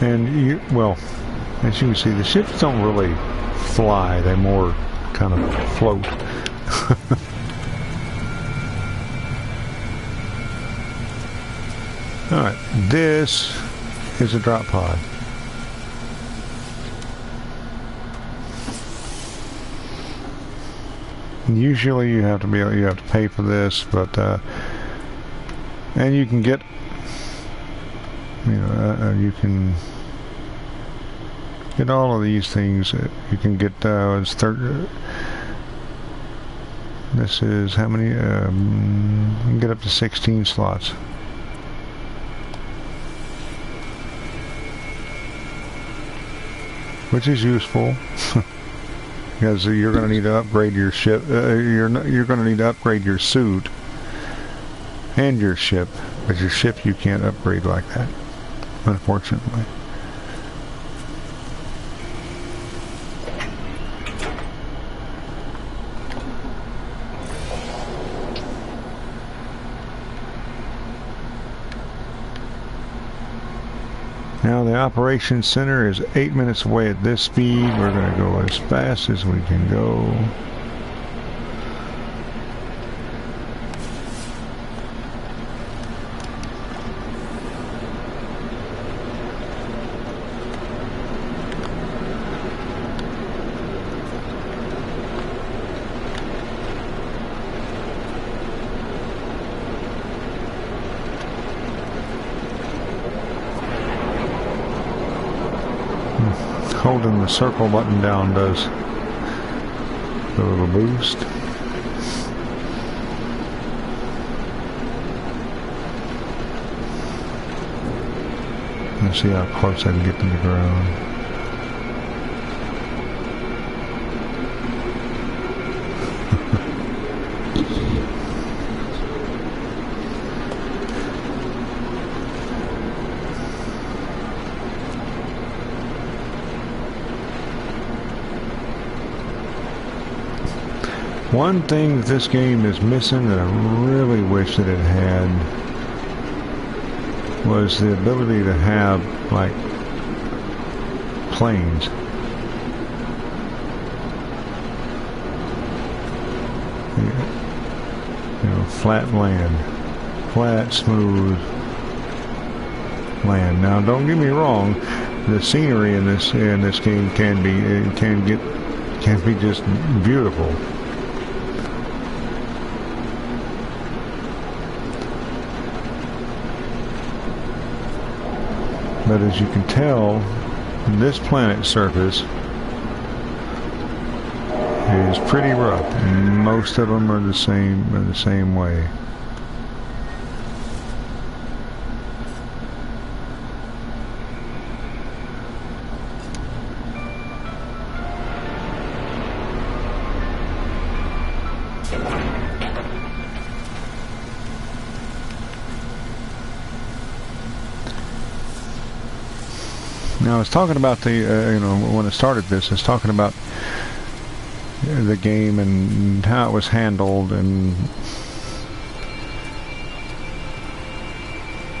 And well, as you can see, the ships don't really fly, they more kind of float. Alright, this is a drop pod. Usually you have to pay for this, but and you can get, you can get all of these things. You can get this is how many? You can get up to 16 slots. Which is useful because you're going to need to upgrade your ship. You're going to need to upgrade your suit and your ship, but your ship you can't upgrade like that, unfortunately. Now the operations center is 8 minutes away at this speed. We're going to go as fast as we can go. Holding the circle button down does a little boost. Let's see how close I can get to the ground. One thing that this game is missing that I really wish that it had was the ability to have, like, planes. You know, flat land. Flat, smooth land. Now, don't get me wrong, the scenery in this game can be just beautiful. But as you can tell, this planet's surface is pretty rough. Most of them are the same way. Now I was talking about the, you know, when I started this, I was talking about the game and how it was handled,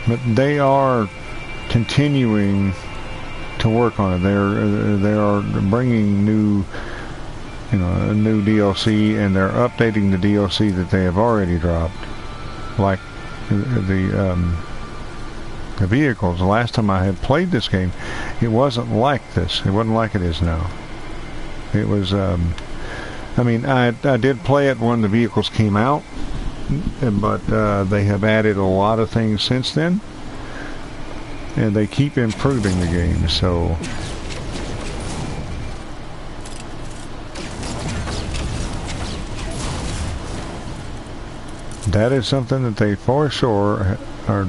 but they are continuing to work on it. They are bringing new, you know, new DLC, and they're updating the DLC that they have already dropped, like the vehicles. The last time I had played this game, it wasn't like this. It wasn't like it is now. It was, I mean, I did play it when the vehicles came out, but they have added a lot of things since then, and they keep improving the game, so that is something that they for sure are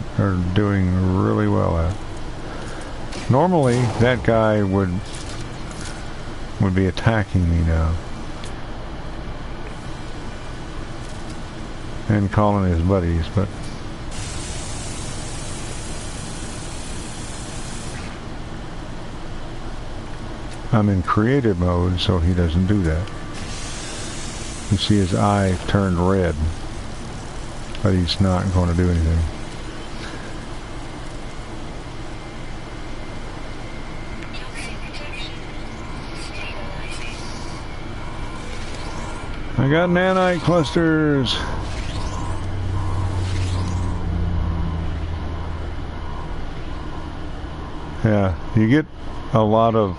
doing really well at. Normally that guy would be attacking me now and calling his buddies, but I'm in creative mode, so he doesn't do that. You see his eye turned red, but he's not going to do anything. I got nanite clusters. Yeah, you get a lot of,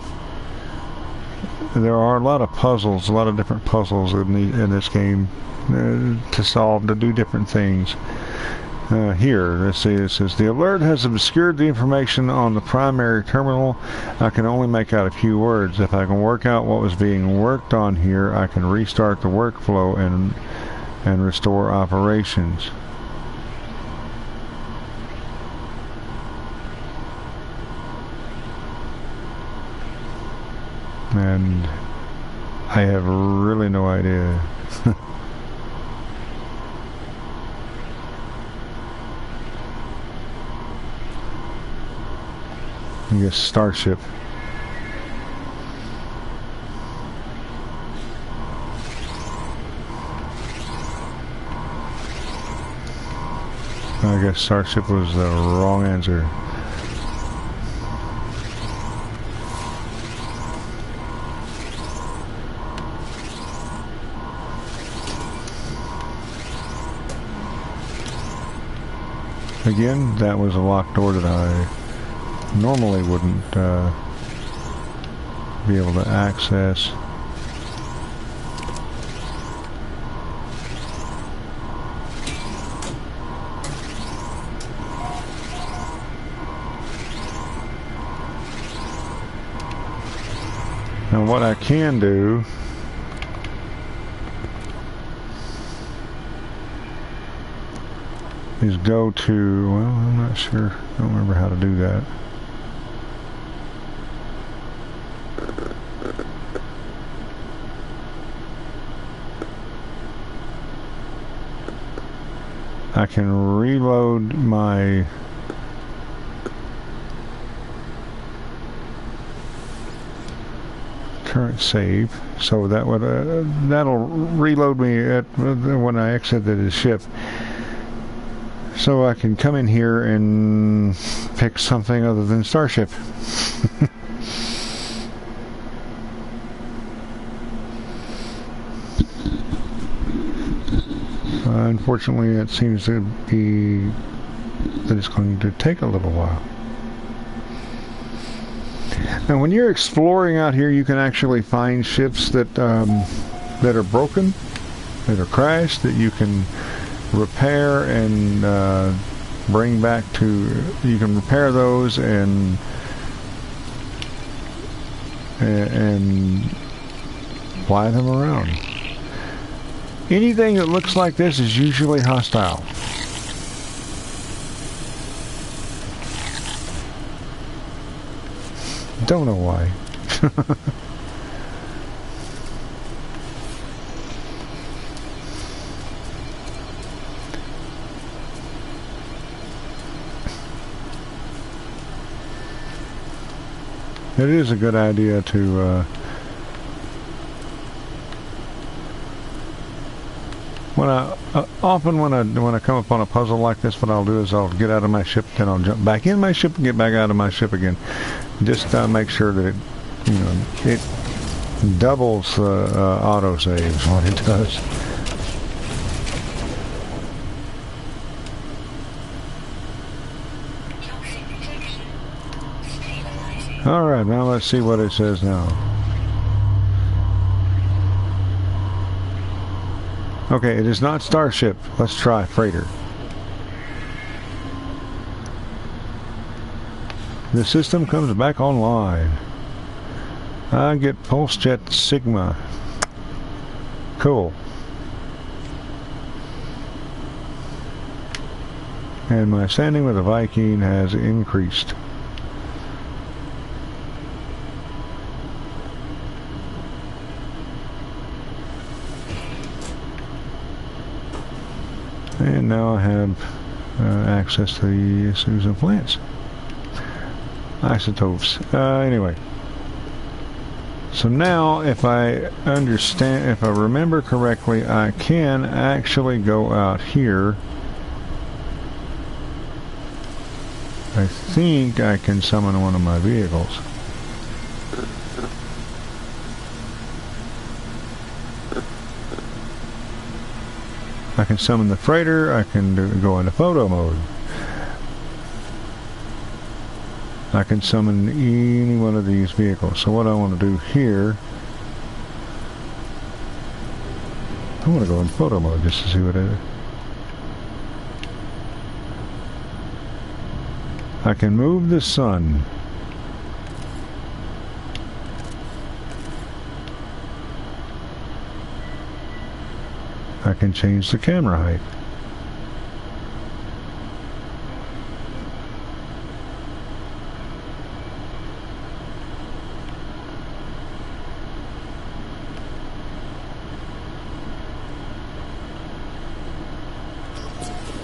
there are a lot of puzzles, a lot of different puzzles in this game to solve, to do different things. Here, let's see, it says, the alert has obscured the information on the primary terminal. I can only make out a few words. If I can work out what was being worked on here, I can restart the workflow and restore operations. And I have really no idea. I guess Starship. I guess Starship was the wrong answer. Again, that was a locked door that I normally wouldn't be able to access. Now what I can do is go to, well, I'm not sure, I don't remember how to do that. I can reload my current save, so that would that'll reload me at when I exit the ship, so I can come in here and pick something other than Starship. Unfortunately, it seems to be that it's going to take a little while. Now, when you're exploring out here, you can actually find ships that that are broken, that are crashed, that you can repair and bring back to. You can repair those and fly them around. Anything that looks like this is usually hostile. Don't know why. It is a good idea to often when I come upon a puzzle like this, what I'll do is I'll get out of my ship, then I'll jump back in my ship and get back out of my ship again. Just make sure that it, you know, it doubles the autosaves what it does. Alright, now let's see what it says now. Okay, it is not Starship. Let's try Freighter. The system comes back online. I get PulseJet Sigma. Cool. And my standing with the Viking has increased. And now I have access to the Susan plants. Isotopes. Anyway. So now, if I understand, if I remember correctly, I can actually go out here. I think I can summon one of my vehicles. I can summon the freighter, I can go into photo mode. I can summon any one of these vehicles. So what I want to do here, I want to go in photo mode just to see what it is. I can move the sun. I can change the camera height.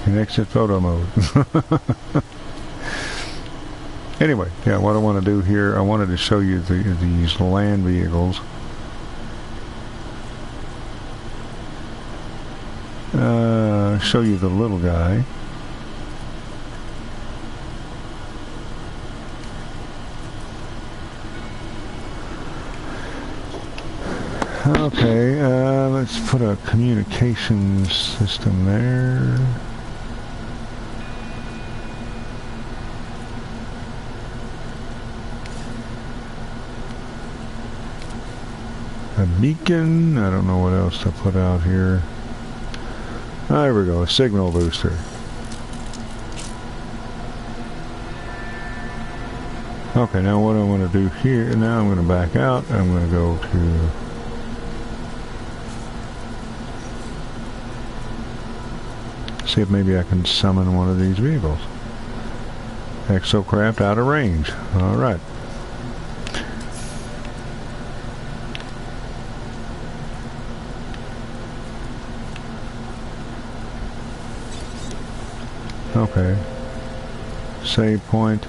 And exit photo mode. Anyway, yeah, what I want to do here, I wanted to show you these land vehicles. Show you the little guy. Okay, let's put a communications system there. a beacon. I don't know what else to put out here. There we go, a signal booster. Okay, now what I want to do here, now I'm going to back out. I'm going to go to see if maybe I can summon one of these vehicles. Exocraft out of range. Alright. Okay. Save point.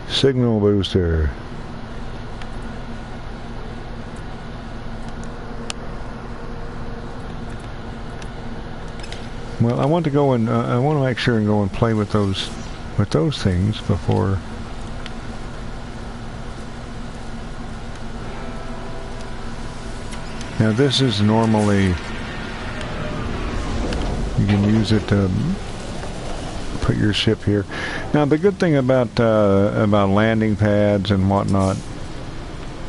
Signal booster. Well, I want to go and I want to make sure and go and play with those things before. Now this is normally, you can use it to put your ship here. Now the good thing about landing pads and whatnot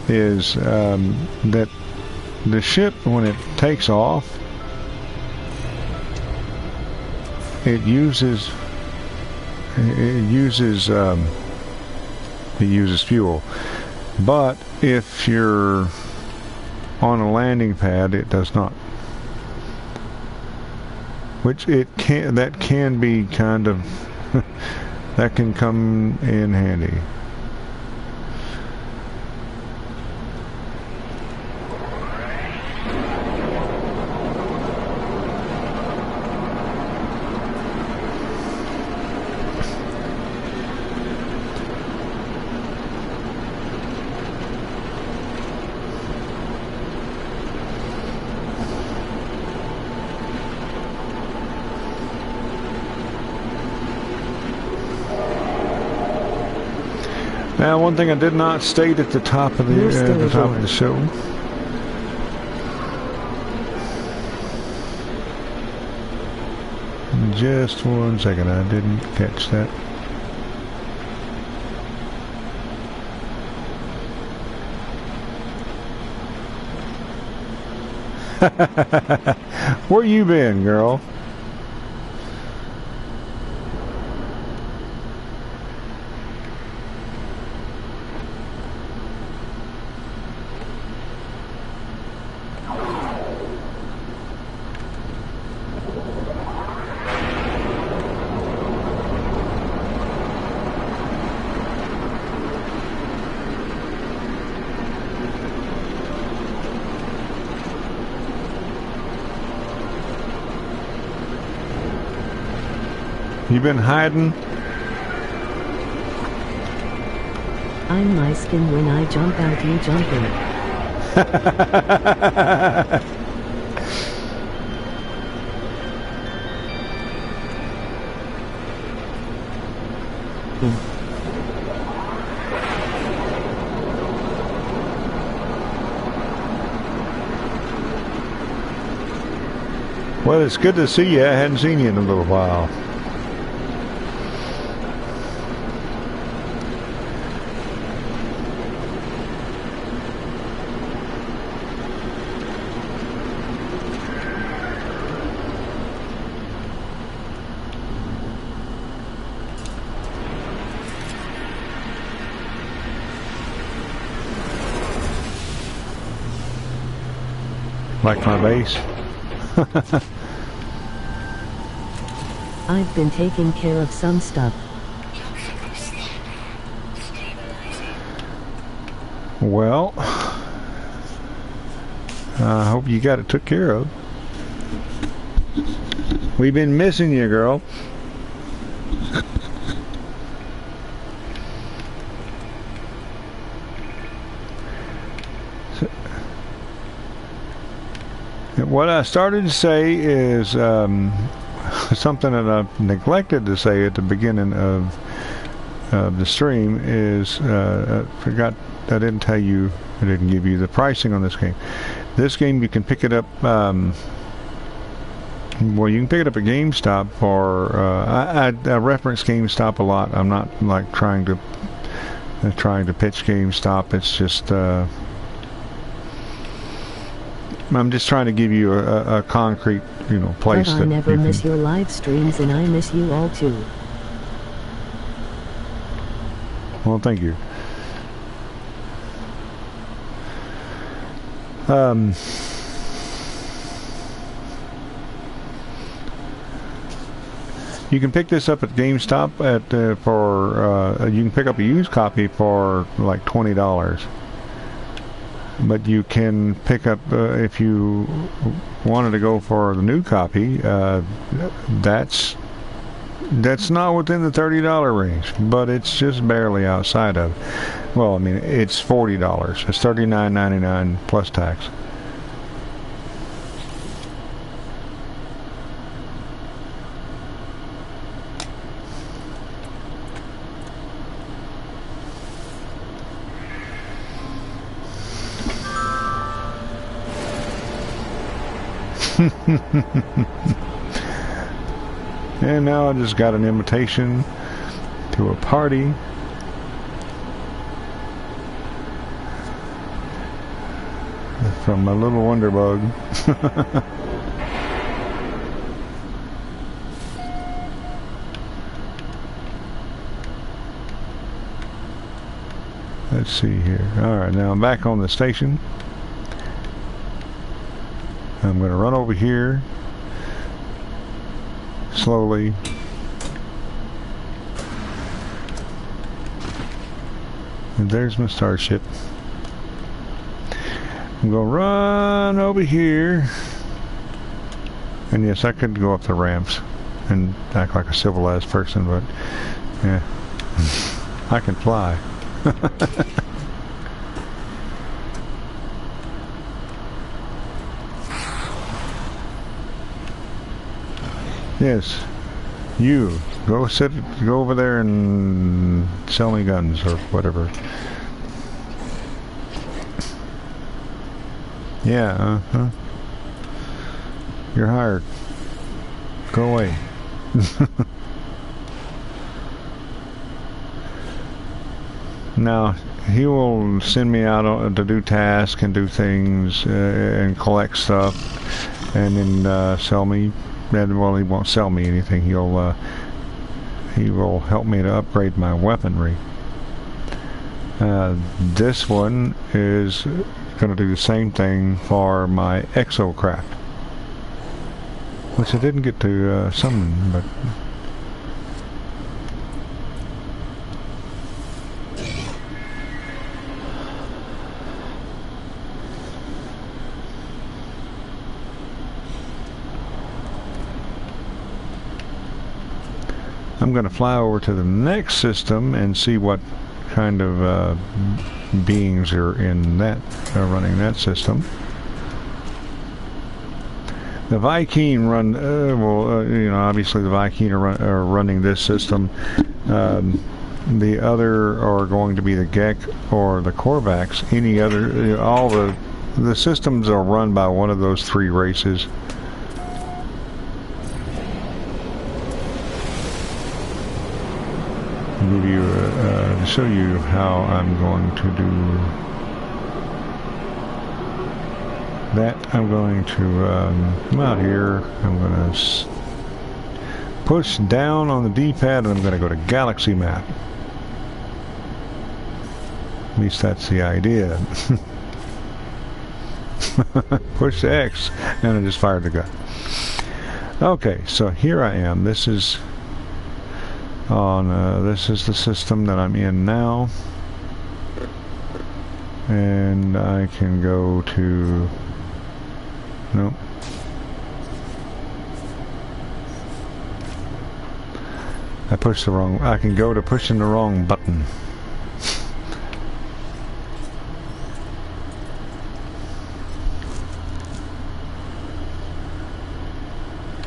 is that the ship, when it takes off, it uses fuel. But if you're on a landing pad, it does not. Which that can be kind of that can come in handy. Now, one thing I did not state at the top of the show. Just 1 second, I didn't catch that. Where you been, girl? You been hiding? I'm my skin when I jump out, you jump in. Well, it's good to see you. I hadn't seen you in a little while. Like my base? I've been taking care of some stuff. Well, I hope you got it took care of. We've been missing you, girl. What I started to say is something that I neglected to say at the beginning of the stream is I forgot, I didn't tell you, I didn't give you the pricing on this game. This game you can pick it up, well, you can pick it up at GameStop for, I reference GameStop a lot. I'm not like trying to trying to pitch GameStop. It's just I'm just trying to give you a concrete, you know, place. But I never miss your live streams, and I miss you all too. Well, thank you. You can pick this up at GameStop you can pick up a used copy for like $20. But you can pick up, if you wanted to go for the new copy, that's not within the $30 range, but it's just barely outside of. Well, I mean, it's $40. It's $39.99 plus tax. And now I just got an invitation to a party. From my little wonder bug. Let's see here. Alright, now I'm back on the station. I'm going to run over here slowly. And there's my starship. I'm going to run over here. And yes, I could go up the ramps and act like a civilized person, but yeah, I can fly. Yes, you go over there and sell me guns or whatever. Yeah, you're hired. Go away. Now, he will send me out to do tasks and do things and collect stuff, and then sell me. Well, he won't sell me anything. He will help me to upgrade my weaponry. This one is going to do the same thing for my exocraft, which I didn't get to summon, but I'm going to fly over to the next system and see what kind of beings are in that, running that system. The Viking run, you know, obviously the Viking are running this system. The other are going to be the Gek or the Korvax. Any other, all the systems are run by one of those three races. Give you to show you how I'm going to do that. I'm going to come out here. I'm going to push down on the D-pad, and I'm going to go to Galaxy Map. At least that's the idea. Push X, and I just fired the gun. Okay, so here I am. This is on this is the system that I'm in now, and I can go to nope. I pushed the wrong. I can go to pushing the wrong button.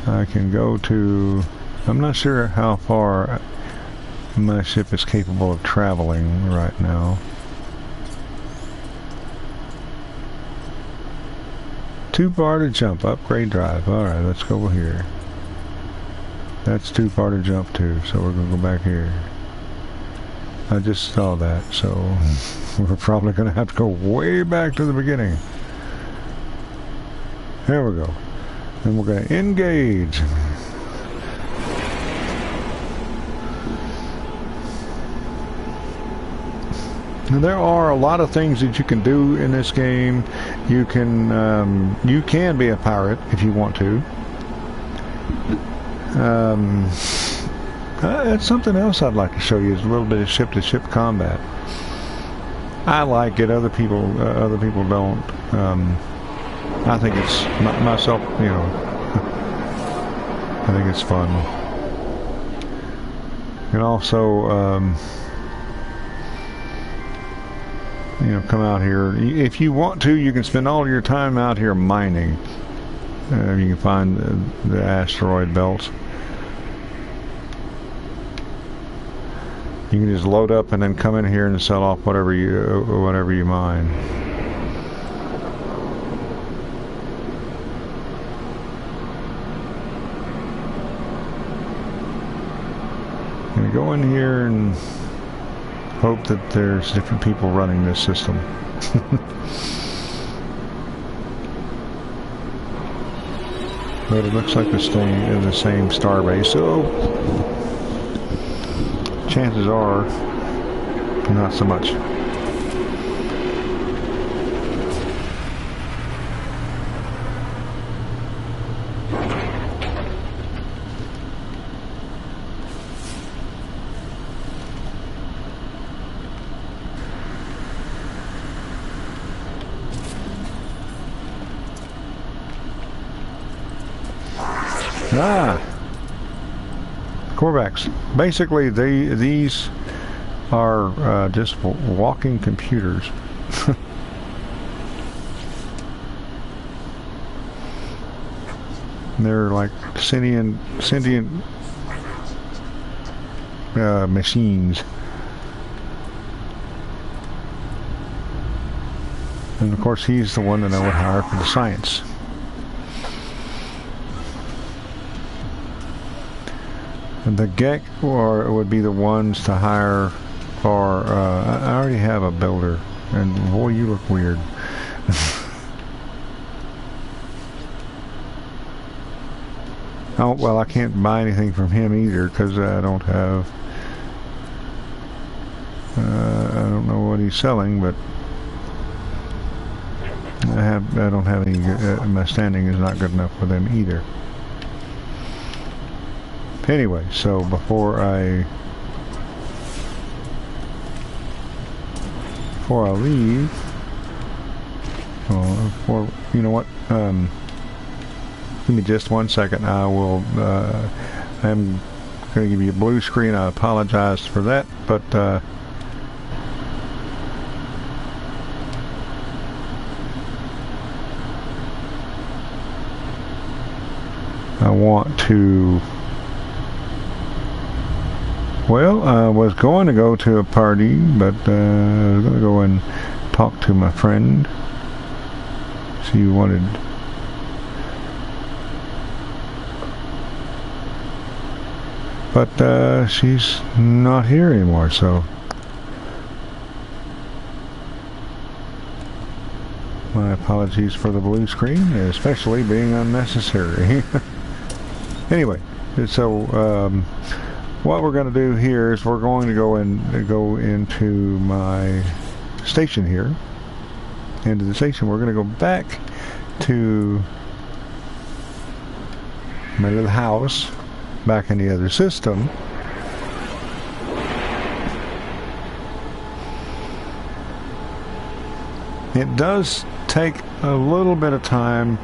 I can go to. I'm not sure how far my ship is capable of traveling right now. Too far to jump. Upgrade drive. Alright, let's go here. That's too far to jump to, so we're going to go back here. I just saw that, so we're probably going to have to go way back to the beginning. There we go. And we're going to engage. Now, there are a lot of things that you can do in this game. You can be a pirate if you want to. That's something else I'd like to show you, is a little bit of ship-to-ship combat. I like it. Other people don't. I think it's myself. You know, I think it's fun. And also, you know, come out here. If you want to, you can spend all your time out here mining. You can find the asteroid belts. You can just load up and then come in here and sell off whatever you mine. I'm gonna go in here and hope that there's different people running this system. But it looks like it's staying in the same starbase, so chances are not so much. Corvax. Basically, these are just walking computers. They're like sentient machines. And of course, he's the one that I would hire for the science. The Gek would be the ones to hire for, I already have a builder, and boy, you look weird. Oh, well, I can't buy anything from him either, because I don't have, I don't know what he's selling, but I don't have any, my standing is not good enough for them either. Anyway, so before I leave, you know what? Give me just 1 second. I will. I'm going to give you a blue screen. I apologize for that, but I want to. Well, I was going to go to a party, but I was going to go and talk to my friend. She wanted... But she's not here anymore, so... My apologies for the blue screen, especially being unnecessary. Anyway, so... what we're going to do here is we're going to go into my station here. Into the station. We're going to go back to my little house back in the other system. It does take a little bit of time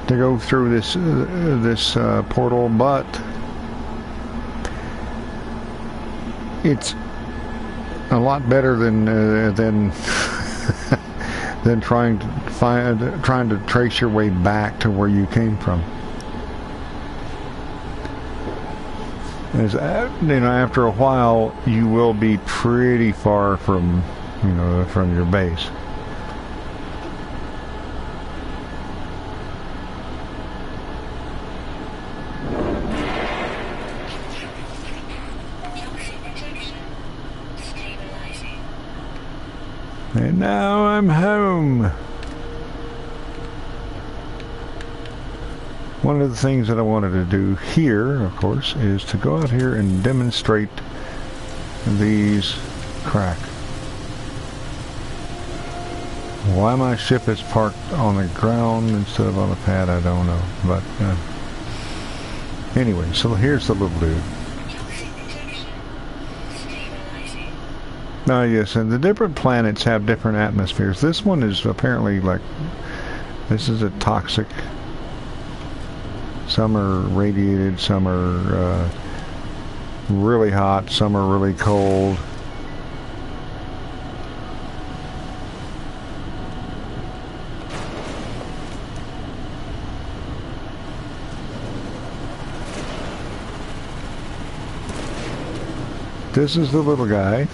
to go through this portal, but it's a lot better than than trying to trace your way back to where you came from. As you know, after a while, you will be pretty far from from your base. And now I'm home. One of the things that I wanted to do here, of course, is to go out here and demonstrate these crack. Why my ship is parked on the ground instead of on a pad, I don't know. But anyway, so here's the little dude. Yes, and the different planets have different atmospheres. This one is apparently like, this is a toxic. Some are radiated, some are really hot, some are really cold. This is the little guy.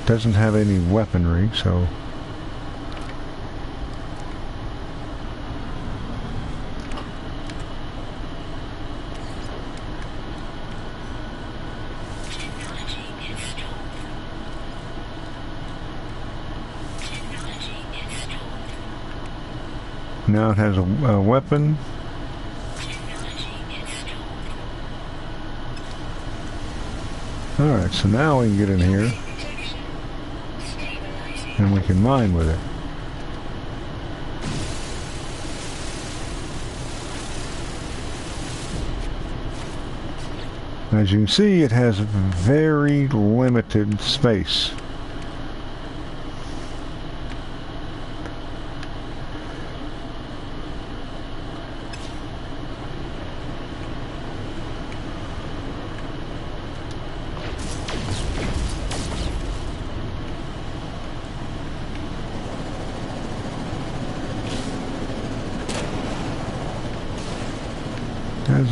Doesn't have any weaponry, so now it has a weapon. Alright, so now we can get in here and we can mine with it. As you can see, it has very limited space.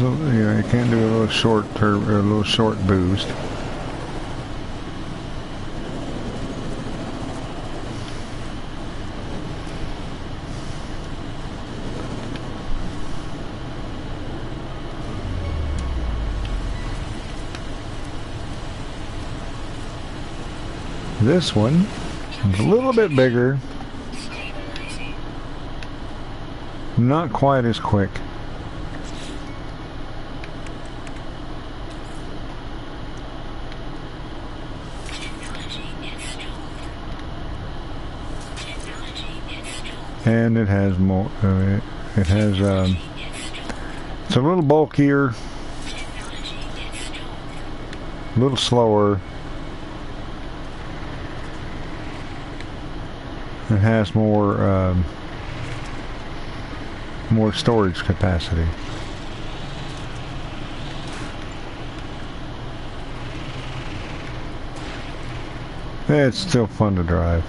Yeah, you can't do a little short boost. This one is a little bit bigger, not quite as quick. And it has more, it's a little bulkier, a little slower. It has more storage capacity. It's still fun to drive.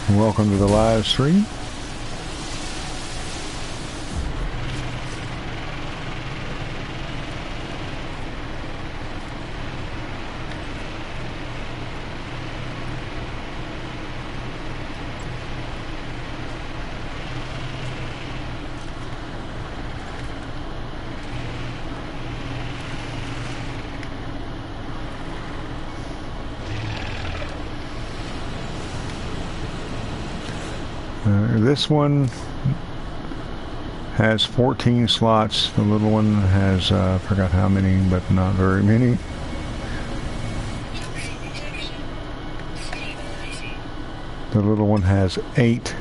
Welcome to the live stream. This one has 14 slots. The little one has, I forgot how many, but not very many. The little one has 8.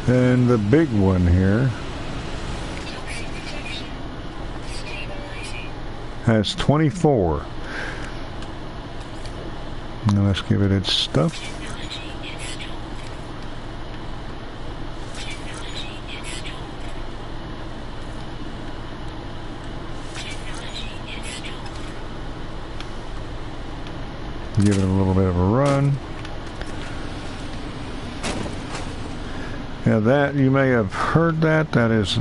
And the big one here has 24. Now let's give it its stuff. Give it a little bit of a run. Now that you may have heard that. That is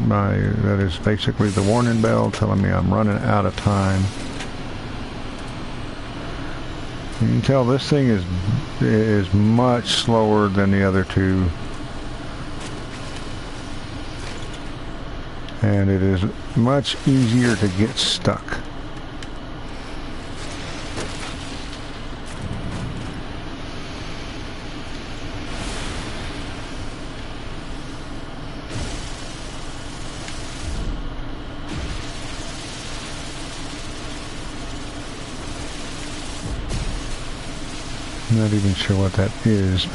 basically the warning bell telling me I'm running out of time. You can tell this thing is much slower than the other two. And it is much easier to get stuck. I'm not even sure what that is.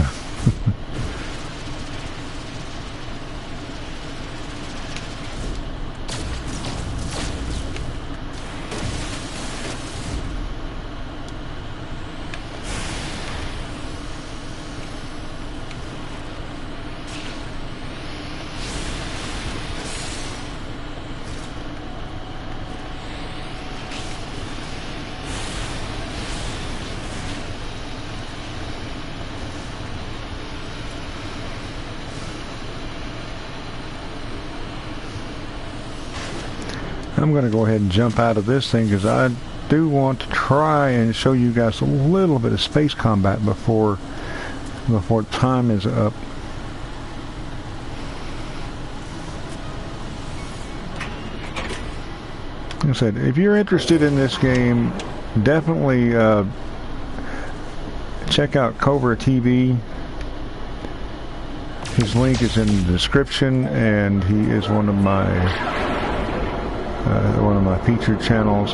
I'm going to go ahead and jump out of this thing because I do want to try and show you guys a little bit of space combat before time is up. Like I said, if you're interested in this game, definitely check out Cobra TV. His link is in the description, and he is one of my featured channels.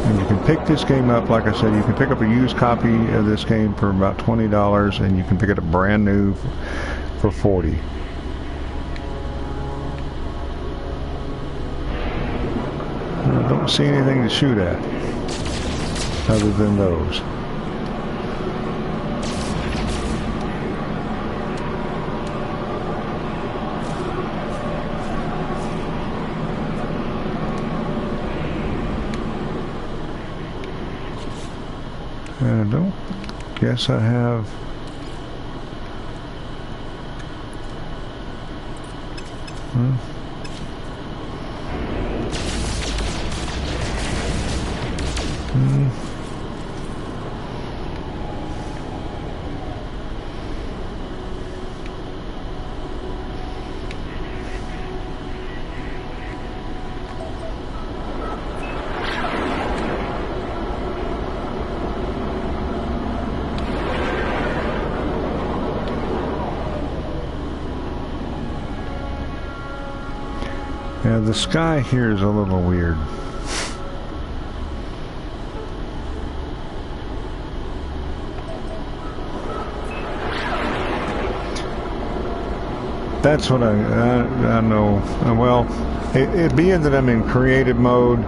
And you can pick this game up, like I said, you can pick up a used copy of this game for about $20, and you can pick it up brand new for $40. I don't see anything to shoot at other than those. I don't guess I have. Yeah, the sky here is a little weird. That's what I know. Well, it being that I'm in creative mode,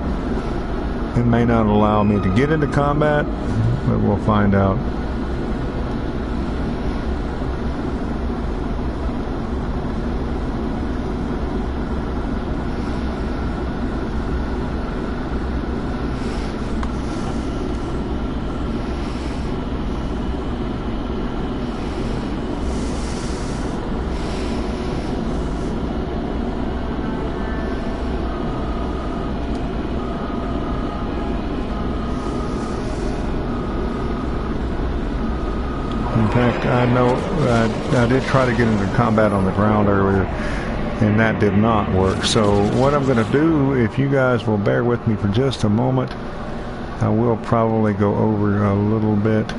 it may not allow me to get into combat, but we'll find out. In fact, I know I did try to get into combat on the ground earlier, and that did not work. So what I'm going to do, if you guys will bear with me for just a moment, I will probably go over a little bit.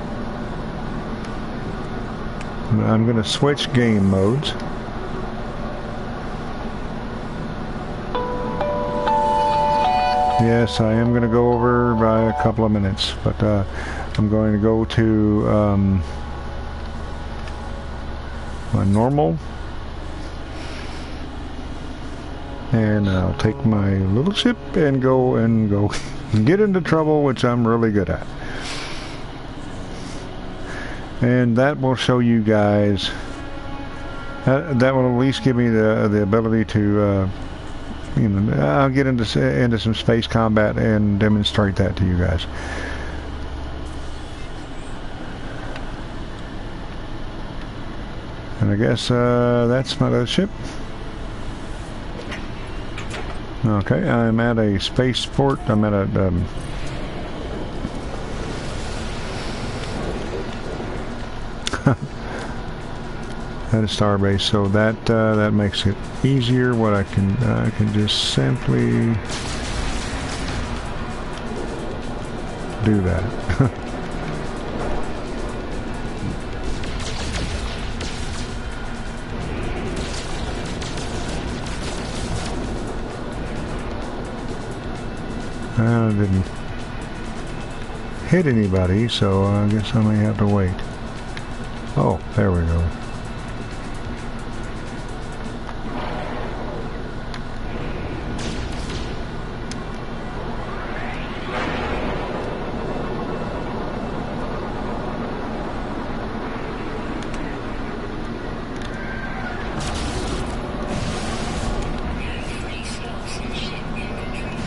I'm going to switch game modes. Yes, I am going to go over by a couple of minutes, but I'm going to go to my normal, and I'll take my little ship and go and get into trouble, which I'm really good at. And that will show you guys, that will at least give me the ability to you know, I'll get into some space combat and demonstrate that to you guys. I guess that's my other ship. Okay, I'm at a spaceport. I'm at a at a starbase, so that that makes it easier. What I can just simply do that. I didn't hit anybody, so I guess I may have to wait. Oh, there we go.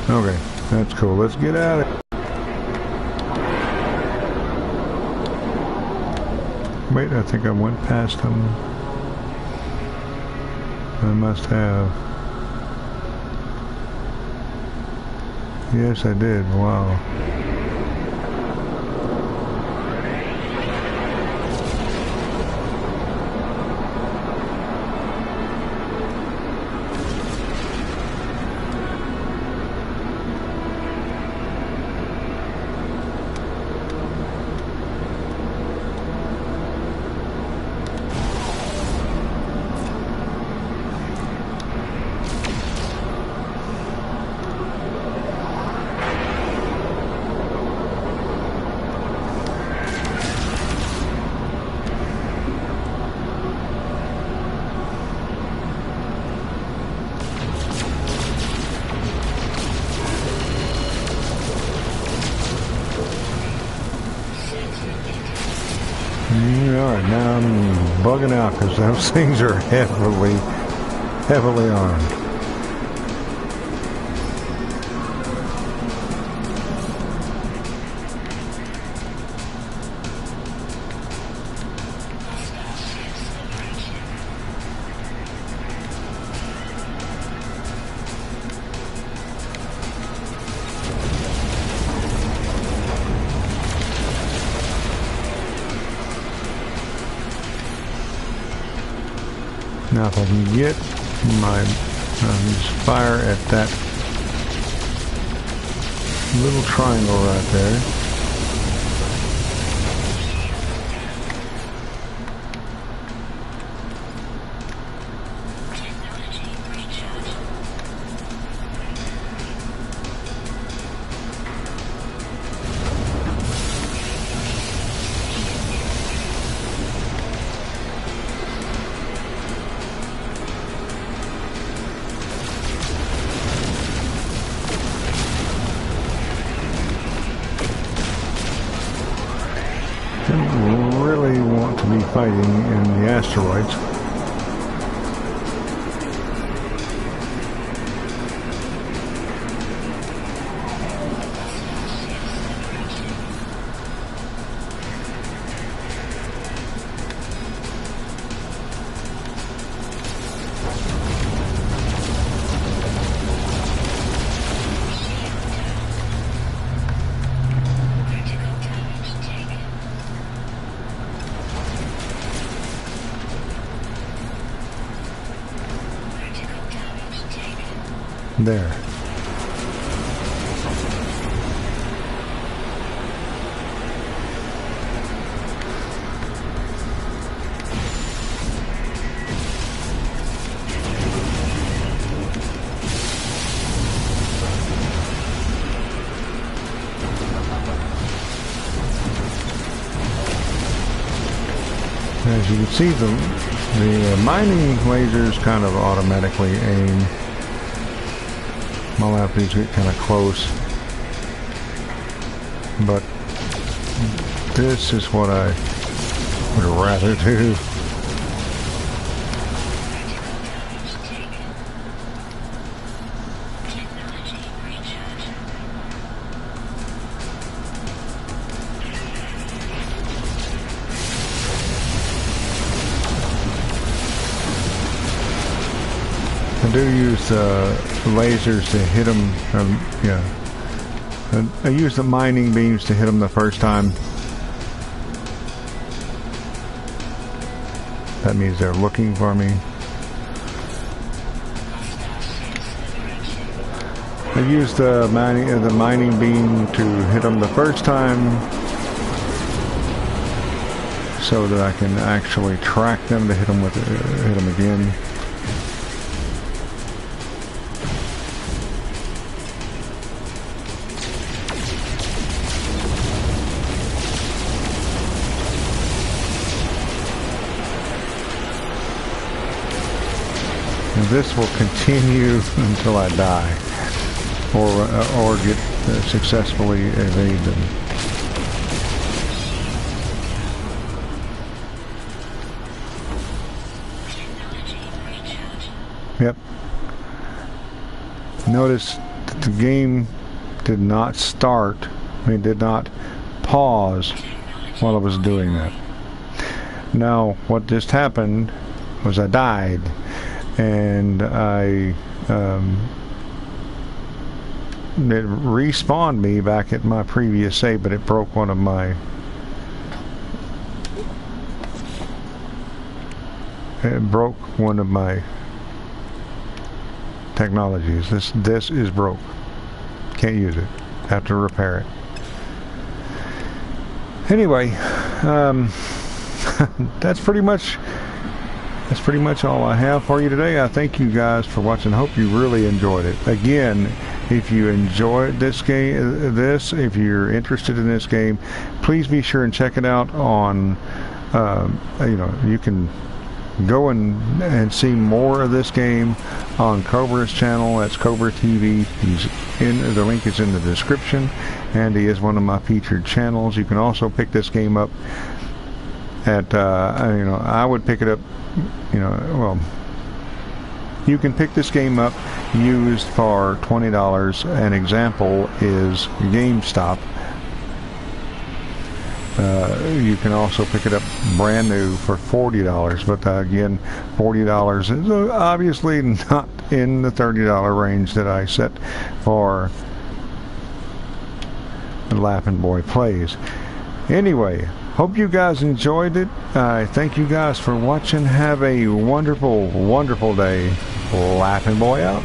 Okay, that's cool. Let's get out of here. Wait, I think I went past them. I must have. Yes, I did. Wow. Alright, now I'm bugging out because those things are heavily armed. Now if I can get my just fire at that little triangle right there. Didn't really want to be fighting in the asteroids. There. As you can see, the mining lasers kind of automatically aim. I'll have to get kind of close, but this is what I would rather do. I do use lasers to hit them. Yeah. I use the mining beams to hit them the first time. That means they're looking for me. I use the mining beam to hit them the first time, so that I can actually track them to hit them again. And this will continue until I die, or get successfully evade them. Yep. Notice that the game did not start, did not pause while I was doing that. Now, what just happened was I died, and it respawned me back at my previous save, but it broke one of my technologies. This is broke. Can't use it. Have to repair it. Anyway, that's pretty much all I have for you today. I thank you guys for watching. Hope you really enjoyed it. Again, if you enjoyed this game, if you're interested in this game, please be sure and check it out on, you can go and see more of this game on Cobra's channel. That's Cobra TV. The link is in the description, and he is one of my featured channels. You can also pick this game up at, I would pick it up, you can pick this game up used for $20. An example is GameStop. You can also pick it up brand new for $40, but again, $40 is obviously not in the $30 range that I set for LaffinBoy Plays. Anyway, hope you guys enjoyed it. I thank you guys for watching. Have a wonderful, wonderful day. LaffinBoy out.